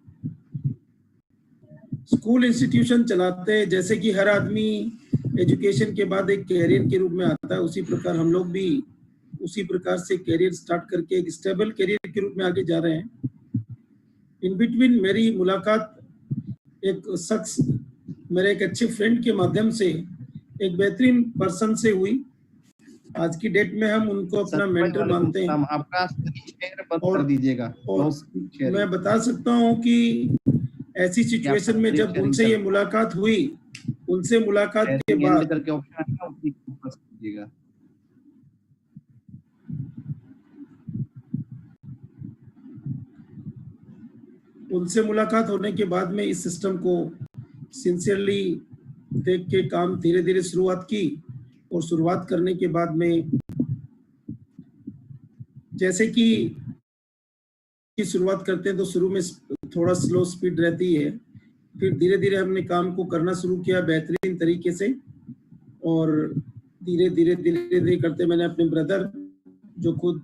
स्कूल इंस्टीट्यूशन चलाते हैं, जैसे कि हर आदमी एजुकेशन के बाद एक कैरियर के रूप में आता है, उसी प्रकार हम लोग भी उसी प्रकार से कैरियर स्टार्ट करके एक स्टेबल कैरियर के रूप में आगे जा रहे हैं। इन बिटवीन मेरी मुलाकात एक शख्स, मेरे एक अच्छे फ्रेंड के माध्यम से एक बेहतरीन पर्सन से हुई। आज की डेट में हम उनको अपना मेंटर मानते हैं। आपका शेयर कर दीजिएगा। और मैं बता सकता हूं कि ऐसी सिचुएशन में जब उनसे ये मुलाकात हुई, उनसे मुलाकात के बाद करके ऑप्शन है उसी को प्रेस कीजिएगा। उनसे मुलाकात होने के बाद में इस सिस्टम को सिंसियरली देख के काम धीरे धीरे शुरुआत की। और शुरुआत करने के बाद में जैसे कि शुरुआत करते हैं तो शुरू में थोड़ा स्लो स्पीड रहती है, फिर धीरे धीरे हमने काम को करना शुरू किया बेहतरीन तरीके से। और धीरे धीरे करते मैंने अपने ब्रदर जो खुद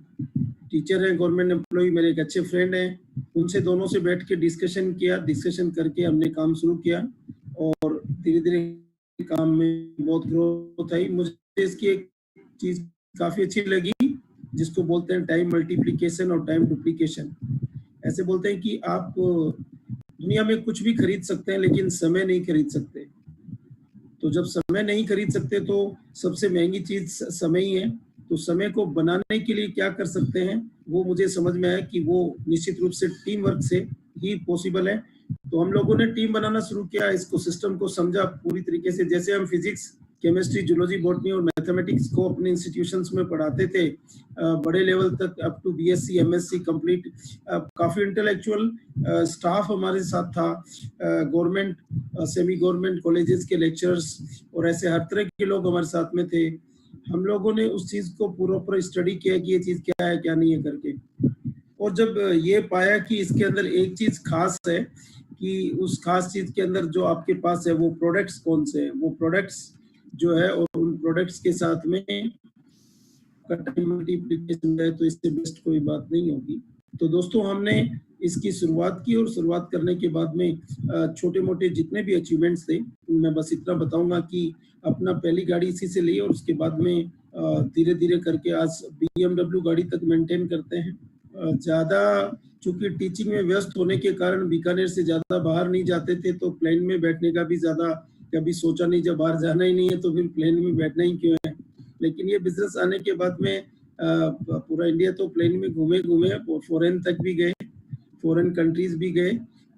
टीचर है, गवर्नमेंट एम्प्लॉय, मेरे एक अच्छे फ्रेंड हैं, उनसे दोनों से बैठ के डिस्कशन किया। डिस्कशन करके हमने काम शुरू किया और धीरे धीरे काम में बहुत ग्रोथ आई। मुझे इसकी एक चीज काफी अच्छी लगी जिसको बोलते हैं टाइम मल्टीप्लिकेशन और टाइम डुप्लीकेशन। ऐसे बोलते हैं कि आप दुनिया में कुछ भी खरीद सकते हैं लेकिन समय नहीं खरीद सकते। तो जब समय नहीं खरीद सकते तो सबसे महंगी चीज समय ही है। तो समय को बनाने के लिए क्या कर सकते हैं, वो मुझे समझ में आया कि वो निश्चित रूप से टीम वर्क से ही पॉसिबल है। तो हम लोगों ने टीम बनाना शुरू किया, इसको सिस्टम को समझा पूरी तरीके से। जैसे हम फिजिक्स, केमिस्ट्री, जूलॉजी, बॉटनी और मैथमेटिक्स को अपने इंस्टीट्यूशंस में पढ़ाते थे बड़े लेवल तक, up to BSc MSc complete. काफ़ी इंटेलेक्चुअल स्टाफ हमारे साथ था, गवर्नमेंट सेमी गवर्नमेंट कॉलेजेस के लेक्चरर्स और ऐसे हर तरह के लोग हमारे साथ में थे। हम लोगों ने उस चीज़ को पूरा स्टडी किया कि ये चीज़ क्या है क्या नहीं है करके। और जब ये पाया कि इसके अंदर एक चीज़ खास है कि उस खास चीज़ के अंदर जो आपके पास है वो प्रोडक्ट्स कौन से हैं, वो प्रोडक्ट्स जो है और उन प्रोडक्ट्स के साथ में मल्टीप्लिकेशन है, तो इससे बेस्ट कोई बात नहीं होगी। तो दोस्तों हमने इसकी शुरुआत की और शुरुआत करने के बाद में छोटे मोटे जितने भी अचीवमेंट्स थे, मैं बस इतना बताऊंगा कि अपना पहली गाड़ी इसी से ली और उसके बाद में धीरे धीरे करके आज BMW गाड़ी तक मेंटेन करते हैं। ज़्यादा चूंकि टीचिंग में व्यस्त होने के कारण बीकानेर से ज़्यादा बाहर नहीं जाते थे, तो प्लेन में बैठने का भी ज़्यादा कभी सोचा नहीं। जब बाहर जाना ही नहीं है तो फिर प्लेन में बैठना ही क्यों है। लेकिन ये बिजनेस आने के बाद में पूरा इंडिया तो प्लेन में घूमे, फॉरेन तक भी गए, फॉरेन कंट्रीज भी गए।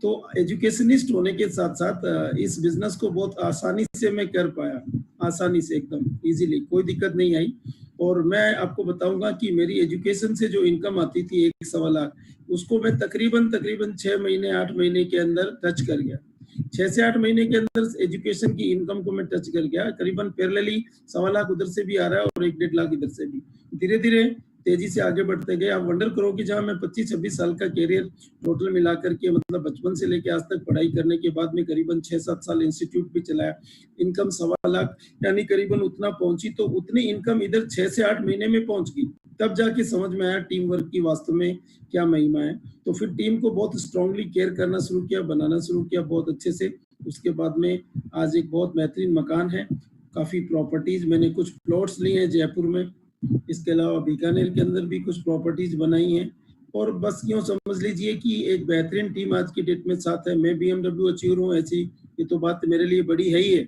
तो एजुकेशनिस्ट होने के साथ साथ इस बिजनेस को बहुत आसानी से मैं कर पाया, आसानी से एकदम इजीली, कोई दिक्कत नहीं आई। और मैं आपको बताऊंगा कि मेरी एजुकेशन से जो इनकम आती थी 1.25 लाख, उसको मैं तकरीबन 6 महीने 8 महीने के अंदर टच कर गया। 6 से 8 महीने के अंदर एजुकेशन की इनकम को मैं टच कर गया। करीबन पैरेलली 1.25 लाख उधर से भी आ रहा है और 1-1.5 लाख इधर से भी। धीरे धीरे तेजी से आगे बढ़ते गए। आप वंडर करो कि जहां मैं 25-26 साल का कैरियर टोटल मिलाकर के, मतलब बचपन से लेके आज तक पढ़ाई करने के बाद में करीबन 6-7 साल इंस्टीट्यूट भी चलाया, इनकम 1.25 लाख यानी करीबन उतना पहुंची। तो उतनी इनकम इधर 6 से 8 महीने में पहुंच गई। तब जाके समझ में आया टीम वर्क की वास्तव में क्या महिमा है। तो फिर टीम को बहुत स्ट्रांगली केयर करना शुरू किया, बनाना शुरू किया बहुत अच्छे से। उसके बाद में आज एक बहुत बेहतरीन मकान है, काफ़ी प्रॉपर्टीज, मैंने कुछ प्लॉट्स लिए हैं जयपुर में, इसके अलावा बीकानेर के अंदर भी कुछ प्रॉपर्टीज बनाई हैं। और बस यूँ समझ लीजिए कि एक बेहतरीन टीम आज की डेट में साथ है। मैं BMW अचीवर हूँ, ऐसी ये तो बात मेरे लिए बड़ी है ही है।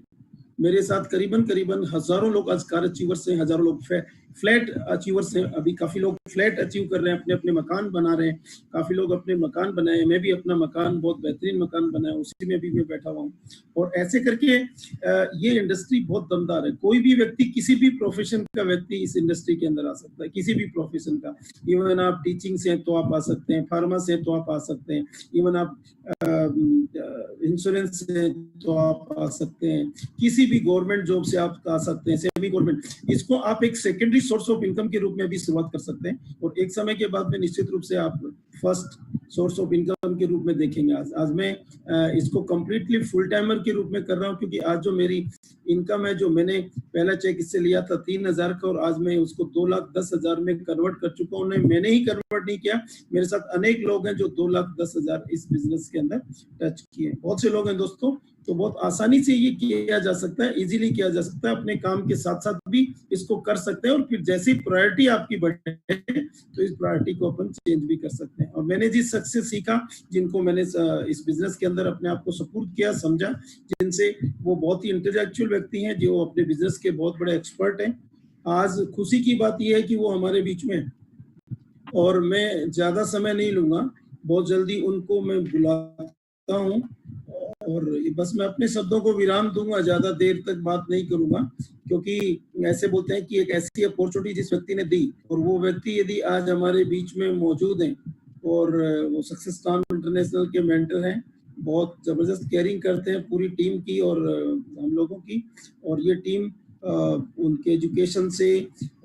मेरे साथ करीबन हजारों लोग आज कार अचीवर्स हैं, हजारों लोग फ्लैट अचीवर्स हैं। अभी काफ़ी लोग फ्लैट अचीव कर रहे हैं, अपने अपने मकान बना रहे हैं, काफ़ी लोग अपने मकान बनाए। मैं भी अपना मकान, बहुत बेहतरीन मकान बनाया, उसी में भी मैं बैठा हुआ हूँ। और ऐसे करके ये इंडस्ट्री बहुत दमदार है। कोई भी व्यक्ति, किसी भी प्रोफेशन का व्यक्ति इस इंडस्ट्री के अंदर आ सकता है, किसी भी प्रोफेशन का। इवन आप टीचिंग से हैं तो आप आ सकते हैं, फार्मा से तो आप आ सकते हैं, इवन आप इंश्योरेंस से तो आप आ सकते हैं, किसी भी गवर्नमेंट जॉब से आप आ सकते हैं, सेमी गवर्नमेंट। इसको आप एक सेकेंडरी सोर्स ऑफ इनकम के रूप में भी शुरुआत कर सकते हैं और एक समय के बाद में निश्चित रूप से आप फर्स्ट सोर्स ऑफ इनकम के रूप में देखेंगे। आज मैं इसको कंप्लीटली फुल टाइमर के रूप में कर रहा हूं, क्योंकि आज जो मेरी इनकम है, जो मैंने पहला चेक इससे लिया था 3,000 का और आज मैं उसको 2,10,000 में कन्वर्ट कर चुका हूँ। मैंने ही कन्वर्ट नहीं किया, मेरे साथ अनेक लोग हैं जो 2,10,000 इस बिजनेस के अंदर टच किए, बहुत से लोग हैं दोस्तों। तो बहुत आसानी से ये किया जा सकता है, इजीली किया जा सकता है, अपने काम के साथ साथ भी इसको कर सकते हैं। और फिर जैसी प्रायोरिटी आपकी बढ़े तो इस प्रायोरिटी को अपन चेंज भी कर सकते हैं। और मैंने जिस शख्स से सीखा, जिनको मैंने इस बिजनेस के अंदर अपने आप को सपोर्ट किया, समझा, जिनसे, वो बहुत ही इंटेलेक्चुअल व्यक्ति हैं, जो अपने बिजनेस के बहुत बड़े एक्सपर्ट हैं। आज खुशी की बात यह है कि वो हमारे बीच में, और मैं ज्यादा समय नहीं लूंगा, बहुत जल्दी उनको मैं बुलाता हूँ। और बस मैं अपने शब्दों को विराम दूंगा, ज्यादा देर तक बात नहीं करूंगा, क्योंकि ऐसे बोलते हैं कि एक ऐसी अपॉर्चुनिटी जिस व्यक्ति ने दी, और वो व्यक्ति यदि आज हमारे बीच में मौजूद हैं, और वो सक्सेस स्टार इंटरनेशनल के मेंटर हैं, बहुत जबरदस्त केयरिंग करते हैं पूरी टीम की और हम लोगों की। और ये टीम उनके एजुकेशन से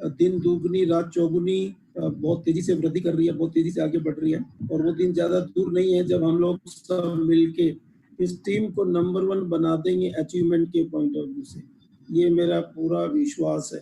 दिन दुगनी रात चौगुनी बहुत तेजी से वृद्धि कर रही है, बहुत तेजी से आगे बढ़ रही है। और वो दिन ज्यादा दूर नहीं है जब हम लोग सब मिलके इस टीम को नंबर 1 बना देंगे अचीवमेंट के पॉइंट ऑफ व्यू से। ये मेरा पूरा विश्वास है।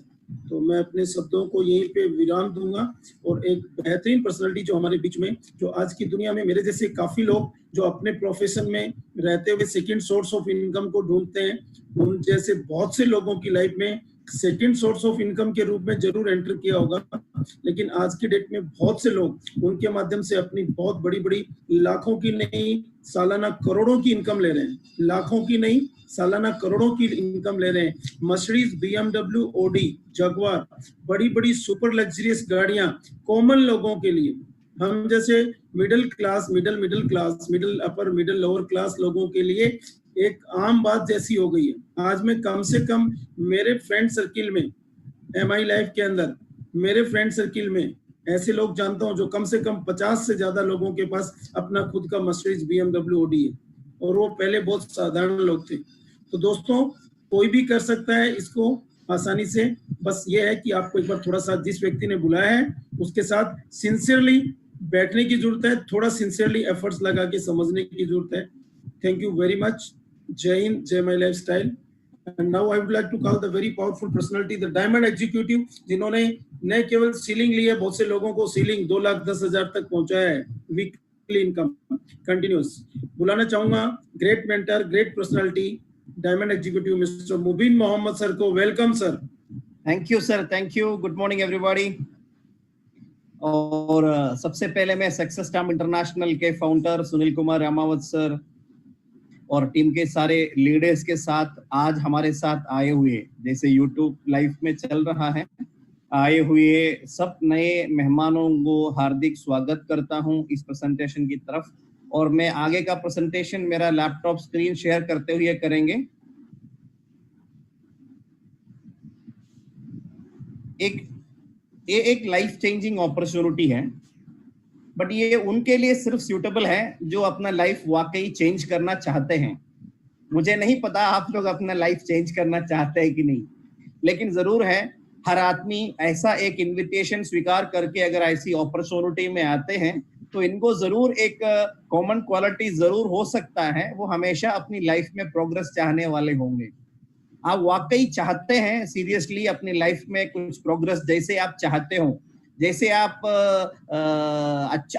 तो मैं अपने शब्दों को यहीं पे विराम दूंगा। और एक बेहतरीन पर्सनालिटी जो हमारे बीच में, जो आज की दुनिया में मेरे जैसे काफी लोग जो अपने प्रोफेशन में रहते हुए सेकंड सोर्स ऑफ इनकम को ढूंढते हैं, उन जैसे बहुत से लोगों की लाइफ में सेकंड सोर्स ऑफ इनकम के रूप में जरूर एंटर किया होगा, लेकिन आज की डेट में बहुत से लोग उनके माध्यम से अपनी बहुत बड़ी बड़ी लाखों की नहीं, सालाना करोड़ों की इनकम ले रहे हैं। लाखों की नहीं, सालाना करोड़ों की इनकम ले रहे हैं। मर्सिडीज, बीएमडब्ल्यू, ऑडी, जगुआर, बड़ी बड़ी सुपर लग्जरियस गाड़ियां कॉमन लोगों के लिए, हम जैसे middle class, middle upper, middle lower class लोगों के लिए एक आम बात जैसी हो गई है। आज मैं कम से कम मेरे फ्रेंड सर्किल में, एमआई लाइफ के अंदर मेरे फ्रेंड सर्किल में ऐसे लोग जानता हूं जो कम से कम 50 से ज्यादा लोगों के पास अपना खुद का मर्सिडीज, बीएमडब्ल्यू, ऑडी है, और वो पहले बहुत साधारण लोग थे। तो दोस्तों, कोई भी कर सकता है इसको आसानी से। बस ये है कि आपको एक बार थोड़ा सा जिस व्यक्ति ने बुलाया है उसके साथ सिंसियरली बैठने की जरूरत है, थोड़ा सिंसियरली एफर्ट्स लगा के समझने की जरूरत है। Thank you very much. जय हिंद, जय my life style. And now I would like to call the very powerful personality, the diamond executive, जिन्होंने न केवल सीलिंग ली है, बहुत से लोगों को सीलिंग 2,10,000 तक पहुंचाया है वीकली इनकम कंटिन्यूस। बुलाना चाहूंगा great mentor, great personality, diamond executive mister Mubeen Mohammad sir को। Welcome sir. Thank you sir, thank you. Good morning everybody. और सबसे पहले मैं सक्सेस स्टार इंटरनेशनल के फाउंडर सुनील कुमार रामावत सर और टीम के सारे लीडर्स के साथ आज हमारे साथ आए हुए, जैसे यूट्यूब लाइव में चल रहा है, आए हुए सब नए मेहमानों को हार्दिक स्वागत करता हूं इस प्रेजेंटेशन की तरफ। और मैं आगे का प्रेजेंटेशन मेरा लैपटॉप स्क्रीन शेयर करते हुए करेंगे। एक लाइफ चेंजिंग अपॉर्चुनिटी है, बट ये उनके लिए सिर्फ सूटेबल है जो अपना लाइफ वाकई चेंज करना चाहते हैं। मुझे नहीं पता आप लोग अपना लाइफ चेंज करना चाहते हैं कि नहीं, लेकिन जरूर है हर आदमी ऐसा एक इनविटेशन स्वीकार करके अगर ऐसी अपॉर्चुनिटी में आते हैं तो इनको जरूर एक कॉमन क्वालिटी जरूर हो सकता है, वो हमेशा अपनी लाइफ में प्रोग्रेस चाहने वाले होंगे। आप वाकई चाहते हैं सीरियसली अपनी लाइफ में कुछ प्रोग्रेस, जैसे आप चाहते हो, जैसे आप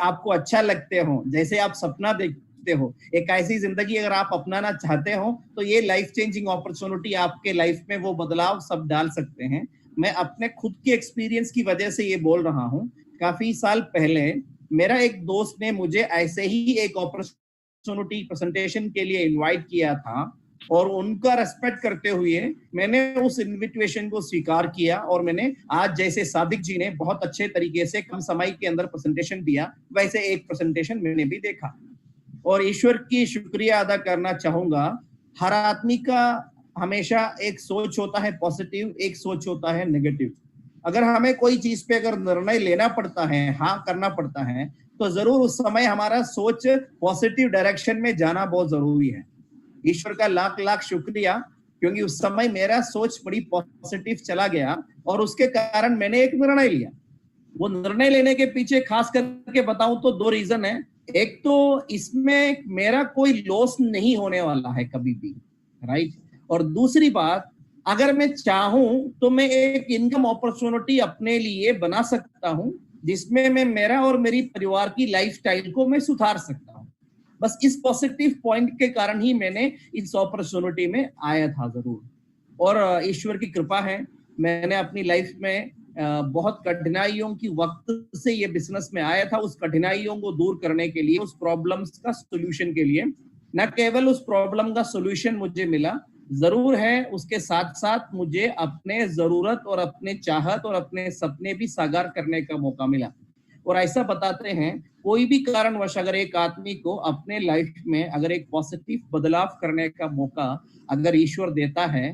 आपको अच्छा लगते हो, जैसे आप सपना देखते हो, एक ऐसी जिंदगी अगर आप अपनाना चाहते हो तो ये लाइफ चेंजिंग अपॉर्चुनिटी आपके लाइफ में वो बदलाव सब डाल सकते हैं। मैं अपने खुद के एक्सपीरियंस की वजह से ये बोल रहा हूँ। काफी साल पहले मेरा एक दोस्त ने मुझे ऐसे ही एक अपॉर्चुनिटी प्रेजेंटेशन के लिए इनवाइट किया था और उनका रेस्पेक्ट करते हुए मैंने उस इनविटेशन को स्वीकार किया और मैंने आज जैसे सादिक जी ने बहुत अच्छे तरीके से कम समय के अंदर प्रेजेंटेशन दिया, वैसे एक प्रेजेंटेशन मैंने भी देखा और ईश्वर की शुक्रिया अदा करना चाहूंगा। हर आदमी का हमेशा एक सोच होता है पॉजिटिव, एक सोच होता है नेगेटिव। अगर हमें कोई चीज पे अगर निर्णय लेना पड़ता है, हाँ करना पड़ता है, तो जरूर उस समय हमारा सोच पॉजिटिव डायरेक्शन में जाना बहुत जरूरी है। ईश्वर का लाख लाख शुक्रिया, क्योंकि उस समय मेरा सोच बड़ी पॉजिटिव चला गया और उसके कारण मैंने एक निर्णय लिया। वो निर्णय लेने के पीछे खास करके बताऊं तो 2 रीजन है। एक तो इसमें मेरा कोई लॉस नहीं होने वाला है कभी भी, राइट। और दूसरी बात, अगर मैं चाहूं तो मैं एक इनकम अपॉर्चुनिटी अपने लिए बना सकता हूं जिसमें मैं मेरा और मेरी परिवार की लाइफस्टाइल को मैं सुधार सकता हूं। बस इस पॉजिटिव पॉइंट के कारण ही मैंने इस अपॉर्चुनिटी में आया था जरूर। और ईश्वर की कृपा है, मैंने अपनी लाइफ में बहुत कठिनाइयों की वक्त से ये बिजनेस में आया था। उस कठिनाइयों को दूर करने के लिए, उस प्रॉब्लम्स का सोल्यूशन के लिए, न केवल उस प्रॉब्लम का सोल्यूशन मुझे मिला जरूर है, उसके साथ साथ मुझे अपने जरूरत और अपने चाहत और अपने सपने भी साकार करने का मौका मिला। और ऐसा बताते हैं, कोई भी कारणवश अगर एक आदमी को अपने लाइफ में अगर एक पॉजिटिव बदलाव करने का मौका अगर ईश्वर देता है,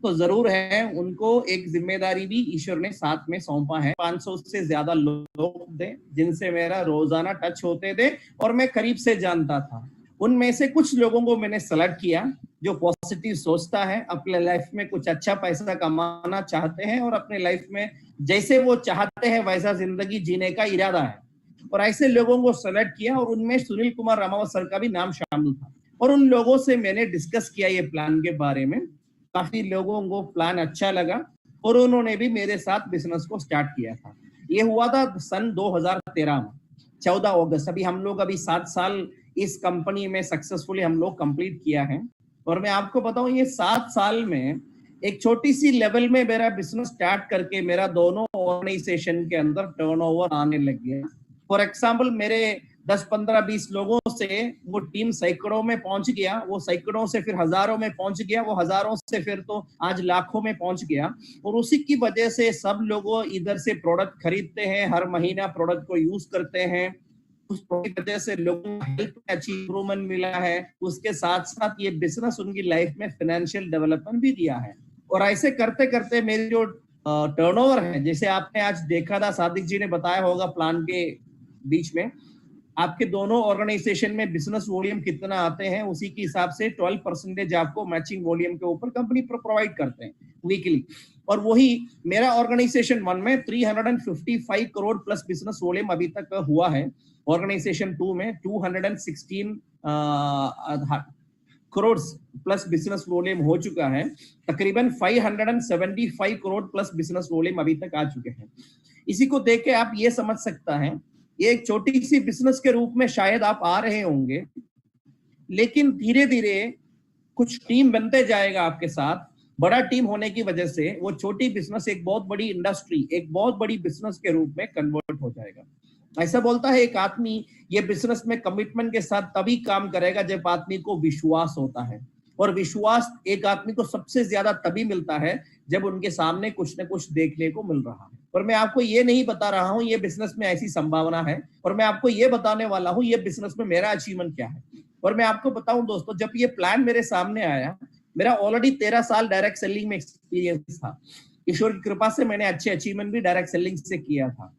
तो जरूर है उनको एक जिम्मेदारी भी ईश्वर ने साथ में सौंपा है। 500 से ज्यादा लोग थे जिनसे मेरा रोजाना टच होते थे और मैं करीब से जानता था। उनमें से कुछ लोगों को मैंने सेलेक्ट किया जो पॉजिटिव सोचता है, अपने लाइफ में कुछ अच्छा पैसा कमाना चाहते हैं और अपने लाइफ में जैसे वो चाहते हैं वैसा जिंदगी जीने का इरादा है। और ऐसे लोगों को सेलेक्ट किया और उनमें सुनील कुमार रामावत सर का भी नाम शामिल था। और उन लोगों से मैंने डिस्कस किया ये प्लान के बारे में। काफी लोगों को प्लान अच्छा लगा और उन्होंने भी मेरे साथ बिजनेस को स्टार्ट किया था। ये हुआ था सन 2013 में 14 अगस्त। अभी हम लोग 7 साल इस कंपनी में सक्सेसफुली हम लोग कंप्लीट किया है। और मैं आपको बताऊं, ये 7 साल में एक छोटी सी लेवल में मेरा बिजनेस स्टार्ट करके मेरा दोनों ऑर्गेनाइजेशन के अंदर टर्नओवर आने लग गया। फॉर एग्जाम्पल, मेरे 10, 15, 20 लोगों से वो टीम सैकड़ों में पहुंच गया, वो सैकड़ों से फिर हजारों में पहुंच गया, वो हजारों से फिर तो आज लाखों में पहुंच गया। और उसी की वजह से सब लोग इधर से प्रोडक्ट खरीदते हैं, हर महीना प्रोडक्ट को यूज करते हैं। उस वजह से लोगों को हेल्थ में अच्छी इंप्रूवमेंट मिला है। उसके साथ साथ ये बिजनेस उनकी लाइफ में फाइनेंशियल डेवलपमेंट भी दिया है। और ऐसे करते करते मेरी जो टर्नओवर है, जैसे आपने आज देखा था, सादिक जी ने बताया होगा प्लान के बीच में, आपके दोनों ऑर्गेनाइजेशन में बिजनेस वॉल्यूम कितना आते हैं उसी के हिसाब से 12% आपको मैचिंग वॉल्यूम के ऊपर कंपनी प्रोवाइड करते हैं वीकली। और वही मेरा ऑर्गेनाइजेशन 1 में 355 करोड़ प्लस बिजनेस वॉल्यूम अभी तक हुआ है। ऑर्गेनाइजेशन 2 में 216 करोड़ प्लस बिजनेस वॉल्यूम हो चुका है। तकरीबन 575 करोड़ प्लस बिजनेस वॉल्यूम अभी तक आ चुके हैं। इसी को देख के आप ये समझ सकता है, ये एक छोटी सी बिजनेस के रूप में शायद आप आ रहे होंगे, लेकिन धीरे धीरे कुछ टीम बनते जाएगा आपके साथ। बड़ा टीम होने की वजह से वो छोटी बिजनेस एक बहुत बड़ी इंडस्ट्री, एक बहुत बड़ी बिजनेस के रूप में कन्वर्ट हो जाएगा। ऐसा बोलता है एक आदमी, ये बिजनेस में कमिटमेंट के साथ तभी काम करेगा जब आदमी को विश्वास होता है। और विश्वास एक आदमी को सबसे ज्यादा तभी मिलता है जब उनके सामने कुछ न कुछ देखने को मिल रहा है। और मैं आपको ये नहीं बता रहा हूं ये बिजनेस में ऐसी संभावना है, और मैं आपको ये बताने वाला हूं ये बिजनेस में मेरा अचीवमेंट क्या है। और मैं आपको बताऊं दोस्तों, जब ये प्लान मेरे सामने आया, मेरा ऑलरेडी 13 साल डायरेक्ट सेलिंग में एक्सपीरियंस था। ईश्वर की कृपा से मैंने अच्छे अचीवमेंट भी डायरेक्ट सेलिंग से किया था।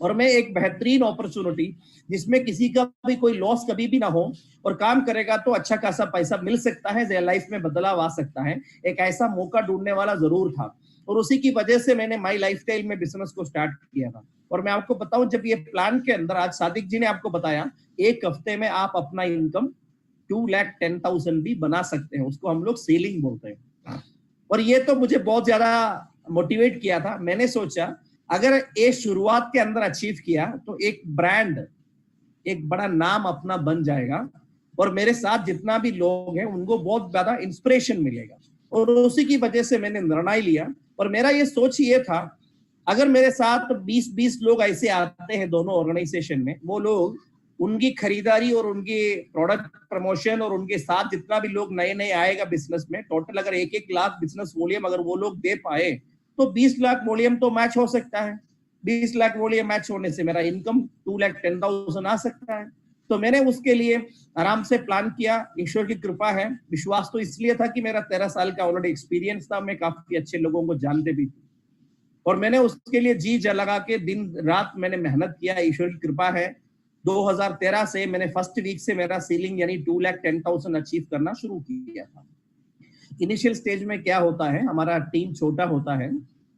और मैं एक बेहतरीन अपॉर्चुनिटी जिसमें किसी का भी कोई लॉस कभी भी ना हो और काम करेगा तो अच्छा खासा पैसा मिल सकता है, लाइफ में बदलाव आ सकता है, एक ऐसा मौका ढूंढने वाला जरूर था। और उसी की वजह से मैंने माई लाइफस्टाइल में बिजनेस को स्टार्ट किया था। और मैं आपको बताऊं, जब ये प्लान के अंदर, आज सादिक जी ने आपको बताया, एक हफ्ते में आप अपना इनकम 2,10,000 भी बना सकते हैं, उसको हम लोग सेलिंग बोलते हैं। और ये तो मुझे बहुत ज्यादा मोटिवेट किया था। मैंने सोचा अगर ये शुरुआत के अंदर अचीव किया तो एक ब्रांड, एक बड़ा नाम अपना बन जाएगा और मेरे साथ जितना भी लोग हैं उनको बहुत ज्यादा इंस्पिरेशन मिलेगा। और उसी की वजह से मैंने निर्णय लिया। और मेरा ये सोच ये था, अगर मेरे साथ 20 लोग ऐसे आते हैं दोनों ऑर्गेनाइजेशन में, वो लोग उनकी खरीदारी और उनकी प्रोडक्ट प्रमोशन और उनके साथ जितना भी लोग नए नए आएगा बिजनेस में, टोटल अगर 1-1 लाख बिजनेस वॉल्यूम अगर वो लोग दे पाए तो 20 लाख वॉल्यूम तो मैच हो सकता है। 20 लाख वॉल्यूम मैच होने से मेरा इनकम 2,10,000 आ सकता है। तो मैंने उसके लिए आराम से प्लान किया। ईश्वर की कृपा है, विश्वास तो इसलिए था कि मेरा 13 साल का ऑलरेडी एक्सपीरियंस था, मैं काफी अच्छे लोगों को जानते भी थे। और मैंने उसके लिए जी लगा के दिन रात मैंने मेहनत किया। ईश्वर की कृपा है, 2013 से मैंने फर्स्ट वीक से मेरा सीलिंग यानी 2,10,000 अचीव करना शुरू किया था। इनिशियल स्टेज में क्या होता है, हमारा टीम छोटा होता है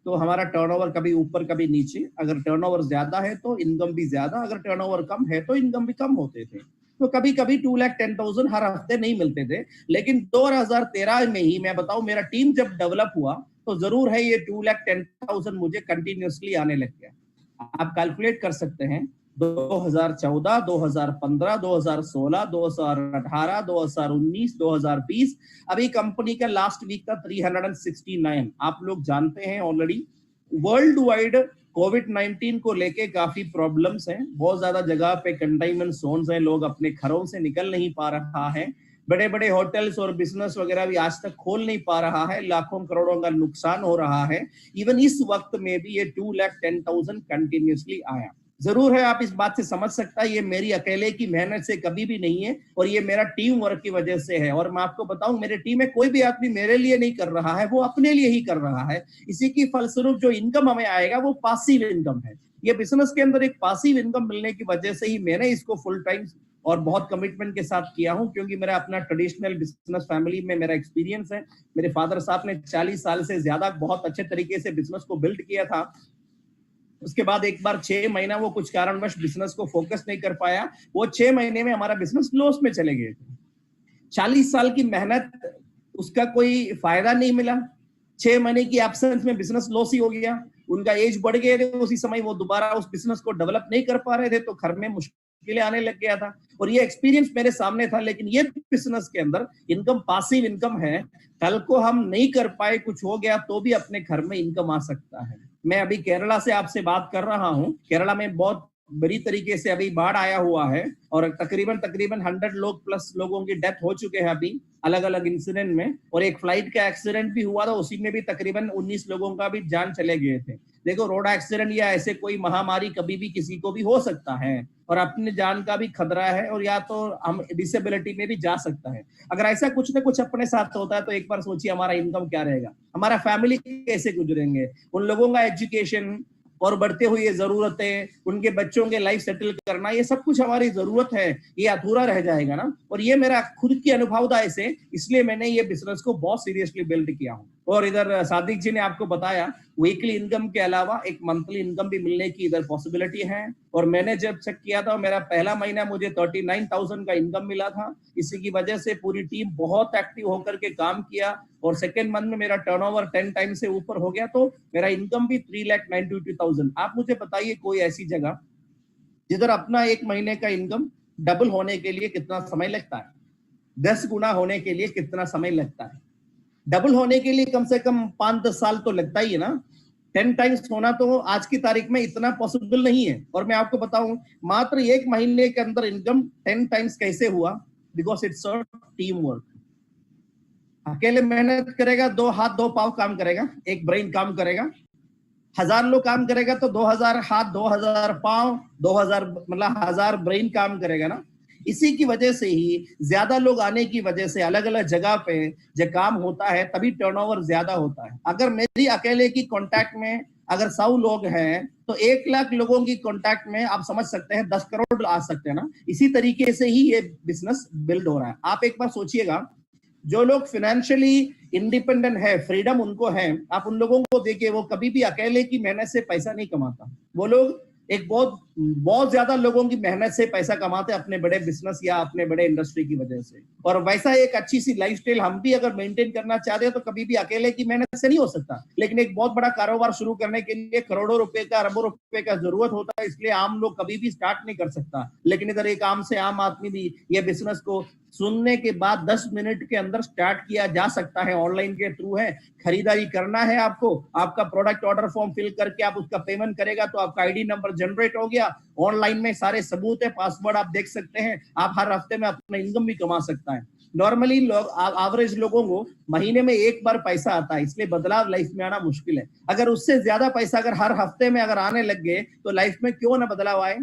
तो हमारा टर्नओवर कभी ऊपर कभी नीचे। अगर टर्नओवर ज्यादा है तो इनकम भी ज्यादा, अगर टर्नओवर कम है तो इनकम भी कम होते थे। तो कभी कभी 2,10,000 हर हफ्ते नहीं मिलते थे। लेकिन 2013 में ही मैं बताऊं, मेरा टीम जब डेवलप हुआ तो जरूर है ये 2,10,000 मुझे कंटिन्यूसली आने लग गया। आप कैलकुलेट कर सकते हैं 2014, 2015, 2016, 2018, 2019, 2020, अभी कंपनी का लास्ट वीक था 369। आप लोग जानते हैं ऑलरेडी वर्ल्ड वाइड कोविड-19 को लेके काफी प्रॉब्लम्स हैं, बहुत ज्यादा जगह पे कंटेनमेंट जोन्स हैं, लोग अपने घरों से निकल नहीं पा रहा है, बड़े बड़े होटल्स और बिजनेस वगैरह भी आज तक खोल नहीं पा रहा है, लाखों करोड़ों का नुकसान हो रहा है। इवन इस वक्त में भी ये 2,10,000 कंटिन्यूसली आया। जरूर है आप इस बात से समझ सकता है ये मेरी अकेले की मेहनत से कभी भी नहीं है और ये मेरा टीम वर्क की वजह से है। और मैं आपको बताऊं मेरे टीम में कोई भी आदमी मेरे लिए नहीं कर रहा है, वो अपने लिए ही कर रहा है। इसी की फलस्वरूप जो इनकम हमें आएगा वो पासिव इनकम है। ये बिजनेस के अंदर एक पासिव इनकम मिलने की वजह से ही मैंने इसको फुल टाइम और बहुत कमिटमेंट के साथ किया हूं, क्योंकि मेरा अपना ट्रेडिशनल बिजनेस फैमिली में मेरा एक्सपीरियंस है। मेरे फादर साहब ने 40 साल से ज्यादा बहुत अच्छे तरीके से बिजनेस को बिल्ड किया था। उसके बाद एक बार 6 महीना वो कुछ कारणवश बिजनेस को फोकस नहीं कर पाया, वो 6 महीने में हमारा बिजनेस लॉस में चले गए थे। 40 साल की मेहनत, उसका कोई फायदा नहीं मिला। 6 महीने की एब्सेंस में बिजनेस लॉस ही हो गया। उनका एज बढ़ गए थे, उसी समय वो दोबारा उस बिजनेस को डेवलप नहीं कर पा रहे थे, तो घर में मुश्किलें आने लग गया था। और ये एक्सपीरियंस मेरे सामने था। लेकिन ये बिजनेस के अंदर इनकम पासिव इनकम है। कल को हम नहीं कर पाए, कुछ हो गया, तो भी अपने घर में इनकम आ सकता है। मैं अभी केरला से आपसे बात कर रहा हूँ। केरला में बहुत बड़ी तरीके से अभी बाढ़ आया हुआ है और तकरीबन 100 लोग प्लस लोगों की डेथ हो चुके हैं अभी अलग अलग इंसिडेंट में। और एक फ्लाइट का एक्सीडेंट भी हुआ था, उसी में भी तकरीबन 19 लोगों का भी जान चले गए थे। देखो, रोड एक्सीडेंट या ऐसे कोई महामारी कभी भी किसी को भी हो सकता है और अपने जान का भी खतरा है, और या तो हम डिसेबिलिटी में भी जा सकता है। अगर ऐसा कुछ ना कुछ अपने साथ होता है तो एक बार सोचिए हमारा इनकम क्या रहेगा, हमारा फैमिली कैसे गुजरेंगे, उन लोगों का एजुकेशन और बढ़ते हुए जरूरतें, उनके बच्चों के लाइफ सेटल करना, ये सब कुछ हमारी जरूरत है, ये अधूरा रह जाएगा ना। और ये मेरा खुद की अनुभव था ऐसे, इसलिए मैंने ये बिजनेस को बहुत सीरियसली बिल्ड किया हूँ। और इधर सादिक जी ने आपको बताया वीकली इनकम के अलावा एक मंथली इनकम भी मिलने की इधर पॉसिबिलिटी है। और मैंने जब चेक किया था, मेरा पहला महीना मुझे 39,000 का इनकम मिला था। इसी की वजह से पूरी टीम बहुत एक्टिव होकर के काम किया और सेकेंड मंथ में मेरा टर्नओवर 10 टाइम से ऊपर हो गया, तो मेरा इनकम भी 3,92,000। आप मुझे बताइए कोई ऐसी जगह जिधर अपना एक महीने का इनकम डबल होने के लिए कितना समय लगता है, 10 गुना होने के लिए कितना समय लगता है, डबल होने के लिए कम से कम 5-10 साल तो लगता ही है ना। 10 टाइम्स होना तो आज की तारीख में इतना पॉसिबल नहीं है। और मैं आपको बताऊं मात्र एक महीने के अंदर इनकम 10 टाइम्स कैसे हुआ, because it's a team work. अकेले मेहनत करेगा, 2 हाथ 2 पांव काम करेगा, एक ब्रेन काम करेगा। 1000 लोग काम करेगा तो 2000 हाथ 2000 पांव 2000 मतलब 1000 ब्रेन काम करेगा ना। इसी की वजह से ही ज्यादा लोग आने की वजह से अलग अलग जगह पे जब काम होता है तभी टर्नओवर ज्यादा होता है। अगर मेरी अकेले की कांटेक्ट में अगर 100 लोग हैं तो 1 लाख लोगों की कांटेक्ट में आप समझ सकते हैं 10 करोड़ आ सकते हैं ना। इसी तरीके से ही ये बिजनेस बिल्ड हो रहा है। आप एक बार सोचिएगा, जो लोग फाइनेंशियली इंडिपेंडेंट है, फ्रीडम उनको है, आप उन लोगों को देखिए, वो कभी भी अकेले की मेहनत से पैसा नहीं कमाता। वो लोग एक बहुत ज्यादा लोगों की मेहनत से पैसा कमाते हैं अपने बड़े बिजनेस या अपने बड़े इंडस्ट्री की वजह से। और वैसा एक अच्छी सी लाइफस्टाइल हम भी अगर मेंटेन करना चाहते हैं तो कभी भी अकेले की मेहनत से नहीं हो सकता। लेकिन एक बहुत बड़ा कारोबार शुरू करने के लिए करोड़ों रुपए का, अरबों रुपए का जरूरत होता है, इसलिए आम लोग कभी भी स्टार्ट नहीं कर सकता। लेकिन इधर एक आम से आम आदमी भी ये बिजनेस को सुनने के बाद 10 मिनट के अंदर स्टार्ट किया जा सकता है। ऑनलाइन के थ्रू है, खरीदारी करना है आपको, आपका प्रोडक्ट ऑर्डर फॉर्म फिल करके आप उसका पेमेंट करेगा तो आपका आईडी नंबर जनरेट हो गया, ऑनलाइन में सारे सबूत है, पासवर्ड आप देख सकते हैं, आप हर हफ्ते में अपना इनकम भी कमा सकता है। नॉर्मली लोग, एवरेज लोगों को महीने में एक बार पैसा आता है, इसलिए बदलाव लाइफ में आना मुश्किल है। अगर उससे ज्यादा पैसा अगर हर हफ्ते में अगर आने लग गए तो लाइफ में क्यों ना बदलाव आए।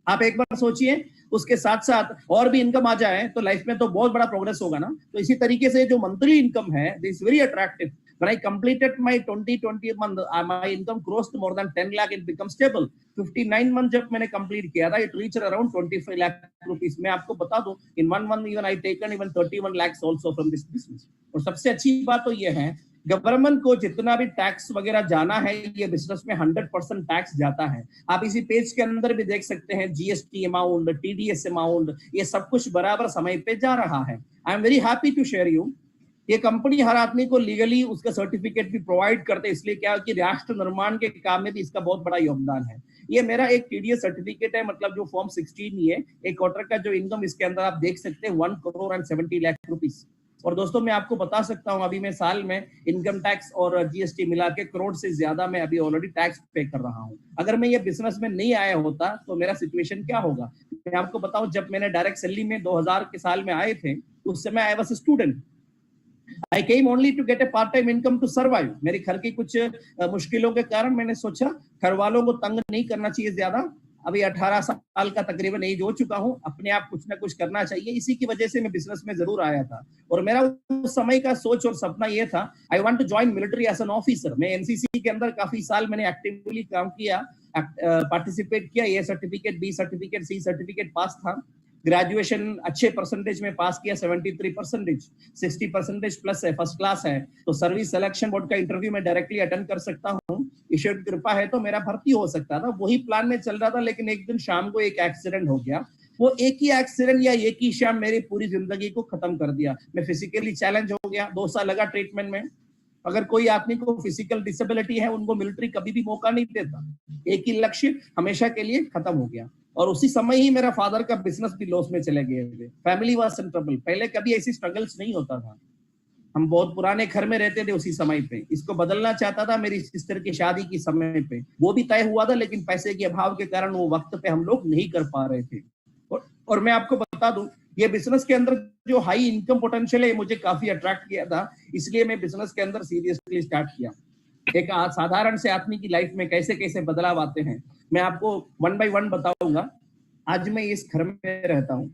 आप एक बार सोचिए, उसके साथ साथ और भी इनकम आ जाए तो लाइफ में तो बहुत बड़ा प्रोग्रेस होगा ना। तो इसी तरीके से जो मंथली इनकम है, this very attractive. When I completed my 2020 month, my income crossed more than 10 lakh, it became stable. 59 month जब मैंने कंप्लीट किया था, it reached around 25 lakh rupees. मैं आपको बता दूं, in 1 month even I taken even 31 lakhs also from this business. और सबसे अच्छी बात तो ये है, गवर्नमेंट को जितना भी टैक्स वगैरह जाना है, ये बिजनेस में 100% टैक्स जाता है। आप इसी पेज के अंदर भी देख सकते हैं, जीएसटी अमाउंट, टीडीएस अमाउंट, ये सब कुछ बराबर समय पे जा रहा है। I am very happy to share you, ये कंपनी हर आदमी को लीगली उसका सर्टिफिकेट भी प्रोवाइड करते हैं, इसलिए क्या कि राष्ट्र निर्माण के काम में भी इसका बहुत बड़ा योगदान है। ये मेरा एक टीडीएस सर्टिफिकेट है, मतलब जो फॉर्म 16 ही है, एक क्वार्टर का जो इनकम इसके अंदर आप देख सकते हैं 1 करोड़ and 70 लाख रुपीस। और दोस्तों मैं आपको बता सकता हूं, अभी मैं साल में इनकम टैक्स और जीएसटी मिला के करोड़ से ज्यादा मैं अभी ऑलरेडी टैक्स पे कर रहा हूं। अगर मैं ये बिजनेस में नहीं आया होता तो मेरा सिचुएशन क्या होगा। मैं आपको बताऊं, जब मैंने डायरेक्ट सैलरी में 2000 के साल में आए थे, उस समय I was a student. I came only to get a part-time income to survive। मेरे घर की कुछ मुश्किलों के कारण मैंने सोचा घर वालों को तंग नहीं करना चाहिए ज्यादा। अभी 18 साल का तकरीबन एज हो चुका हूँ, अपने आप कुछ ना कुछ करना चाहिए, इसी की वजह से मैं बिजनेस में जरूर आया था। और मेरा उस समय का सोच और सपना ये था, I want to join military as an officer. मैं एनसीसी के अंदर काफी साल मैंने एक्टिवली काम किया, पार्टिसिपेट किया। A certificate, B certificate, C certificate pass था। ग्रेजुएशन अच्छे परसेंटेज में पास किया, 73%, 60% प्लस है, फर्स्ट क्लास है। तो सर्विस सिलेक्शन बोर्ड का इंटरव्यू में डायरेक्टली अटेंड कर सकता हूँ, ईश्वर की कृपा है तो मेरा भर्ती हो सकता था, वही प्लान में चल रहा था। लेकिन एक दिन शाम को एक एक्सीडेंट हो गया। वो एक ही एक्सीडेंट या एक ही शाम मेरी पूरी जिंदगी को खत्म कर दिया। मैं फिजिकली चैलेंज हो गया, 2 साल लगा ट्रीटमेंट में। अगर कोई आदमी को फिजिकल डिसेबिलिटी है, उनको मिलिट्री कभी भी मौका नहीं देता। एक ही लक्ष्य हमेशा के लिए खत्म हो गया। और उसी समय ही मेरा फादर का बिजनेस भी लॉस में चले गए। Family was in trouble. पहले कभी ऐसी स्ट्रगल्स नहीं होता था। हम बहुत पुराने घर में रहते थे उसी समय पे। इसको बदलना चाहता था मेरी सिस्टर की शादी की समय पे, वो भी तय हुआ था, लेकिन पैसे के अभाव के कारण वो वक्त पे हम लोग नहीं कर पा रहे थे। और मैं आपको बता दूं, ये बिजनेस के अंदर जो हाई इनकम पोटेंशियल है, मुझे काफी अट्रैक्ट किया था, इसलिए मैं बिजनेस के अंदर सीरियसली स्टार्ट किया। एक साधारण से आदमी की लाइफ में कैसे कैसे बदलाव आते हैं, मैं आपको 1 by 1 बताऊंगा। आज मैं इस घर में रहता हूँ,